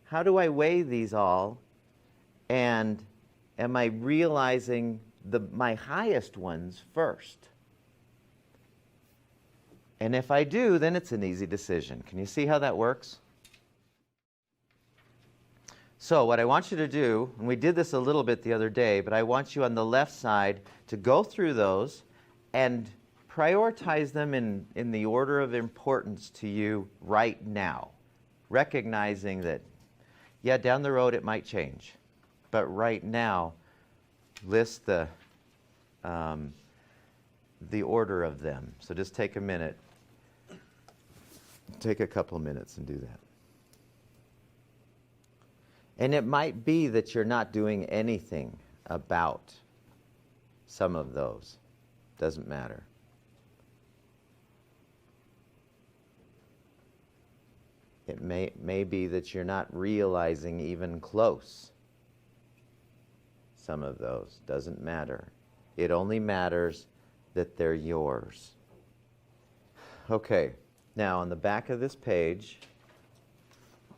how do I weigh these all? And am I realizing my highest ones first? And if I do, then it's an easy decision. Can you see how that works? So what I want you to do, and we did this a little bit the other day, but I want you on the left side to go through those and prioritize them in the order of importance to you right now, recognizing that, yeah, down the road it might change, but right now, list the order of them. So just take a minute. Take a couple minutes and do that. And it might be that you're not doing anything about some of those. Doesn't matter. It may be that you're not realizing even close some of those. Doesn't matter. It only matters that they're yours. Okay. Now, on the back of this page,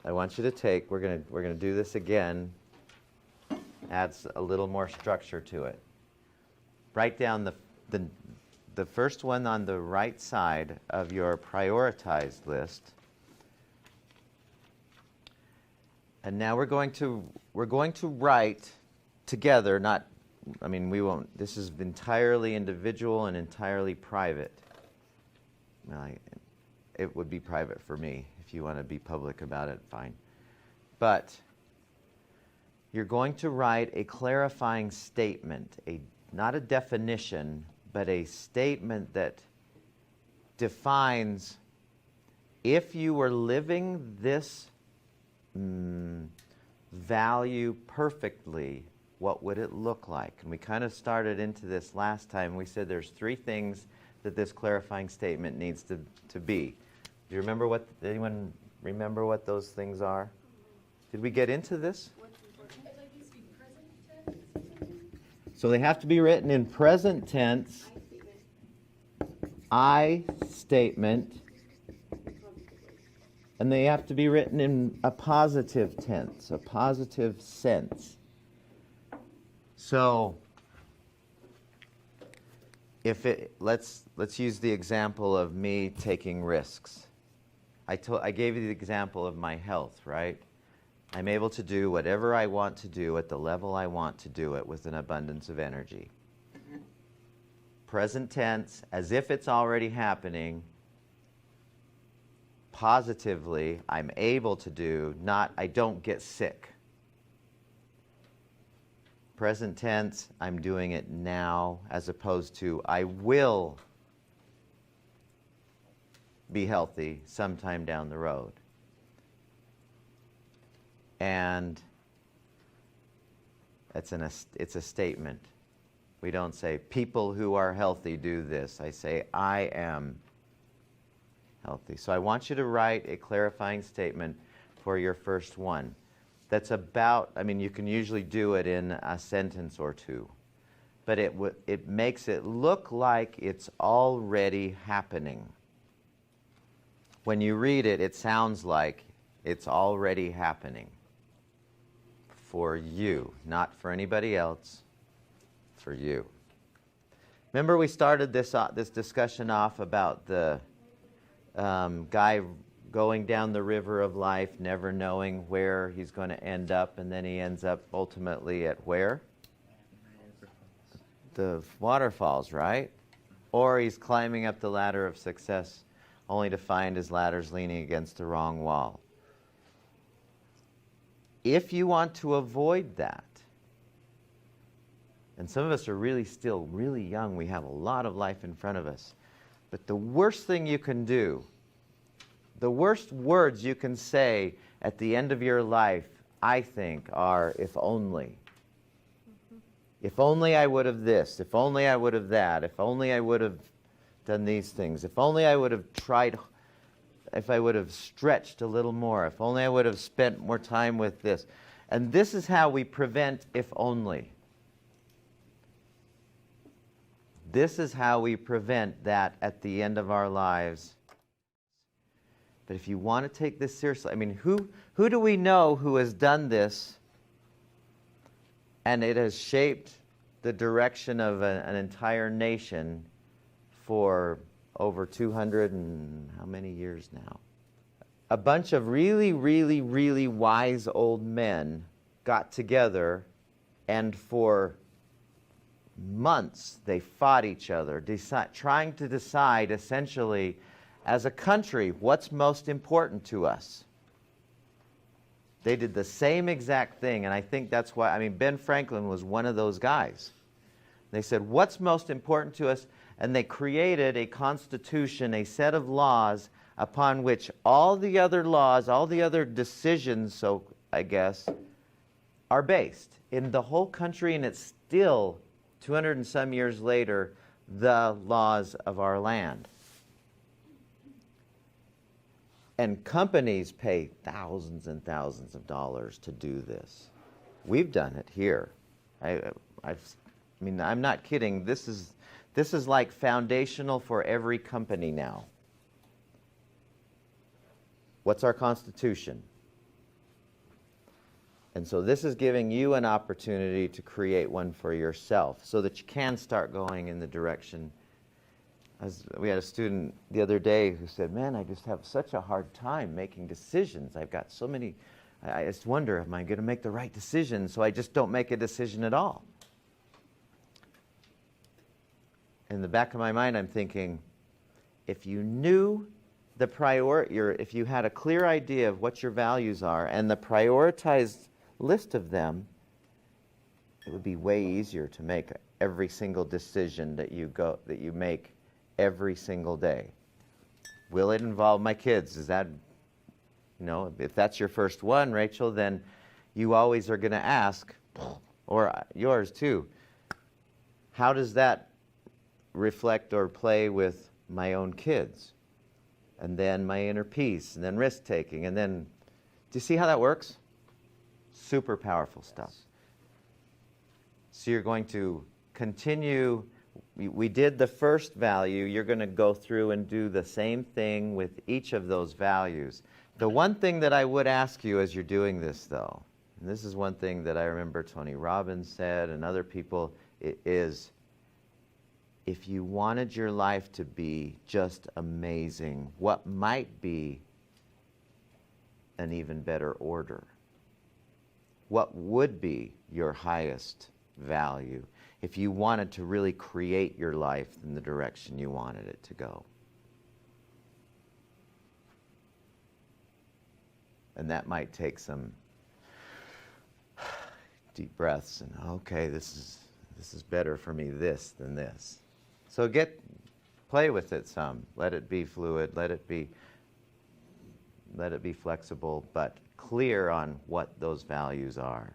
I want you to take, we're going to do this again, adds a little more structure to it. Write down the first one on the right side of your prioritized list. And now we're going to write together, we won't, this is entirely individual and entirely private. It would be private for me. If you want to be public about it, fine. But you're going to write a clarifying statement, not a definition, but a statement that defines if you were living this value perfectly, what would it look like? And we kind of started into this last time. We said there's 3 things that this clarifying statement needs to be. Do you remember what, anyone remember what those things are? Did we get into this? It like needs to be present tense. So they have to be written in present tense, I statement, and they have to be written in a positive tense, a positive sense. So if it, let's use the example of me taking risks. I gave you the example of my health, right? I'm able to do whatever I want to do at the level I want to do it with an abundance of energy. Present tense, as if it's already happening. Positively, I'm able to do, not I don't get sick. Present tense, I'm doing it now, as opposed to I will be healthy sometime down the road. And it's a statement. We don't say, people who are healthy do this. I say, I am healthy. So I want you to write a clarifying statement for your first one. That's about, I mean, you can usually do it in a sentence or 2. But it makes it look like it's already happening. When you read it, it sounds like it's already happening. For you, not for anybody else, for you. Remember we started this discussion off about the guy going down the river of life, never knowing where he's going to end up, and then he ends up ultimately at where? The waterfalls, right? Or he's climbing up the ladder of success only to find his ladder's leaning against the wrong wall. If you want to avoid that, and some of us are really still really young, we have a lot of life in front of us, but the worst thing you can do, the worst words you can say at the end of your life, I think, are if only. If only I would have this, if only I would have that, if only I would have done these things, if only I would have tried, if I would have stretched a little more, if only I would have spent more time with this. And this is how we prevent if only. This is how we prevent that at the end of our lives. But if you want to take this seriously, I mean, who do we know who has done this and it has shaped the direction of an entire nation for over 200 and how many years now? A bunch of really, really, really wise old men got together, and for months they fought each other, trying to decide essentially, as a country, what's most important to us. They did the same exact thing, and I think that's why, I mean, Ben Franklin was one of those guys. They said, what's most important to us? And they created a constitution, a set of laws upon which all the other laws, all the other decisions, so I guess, are based in the whole country, and it's still 200 and some years later, the laws of our land. And companies pay thousands and thousands of dollars to do this. We've done it here. I mean, I'm not kidding. This is like foundational for every company now. What's our Constitution? And so this is giving you an opportunity to create one for yourself so that you can start going in the direction. We had a student the other day who said, man, I just have such a hard time making decisions. I've got so many, I just wonder, am I going to make the right decision? So I just don't make a decision at all. In the back of my mind, I'm thinking, if you knew the if you had a clear idea of what your values are and the prioritized list of them, it would be way easier to make every single decision that you make every single day. Will it involve my kids? Is that, if that's your first one, Rachel, then you always are going to ask, or yours too, how does that reflect or play with my own kids? And then my inner peace, and then risk-taking, and then, do you see how that works? Super powerful stuff. So you're going to continue, we did the first value, you're going to go through and do the same thing with each of those values. The one thing that I would ask you as you're doing this, though, and this is one thing that I remember Tony Robbins said and other people, is if you wanted your life to be just amazing, what might be an even better order? What would be your highest value if you wanted to really create your life in the direction you wanted it to go? And that might take some deep breaths and, okay, this is better for me this than this. So play with it some. Let it be fluid, let it be flexible, but clear on what those values are.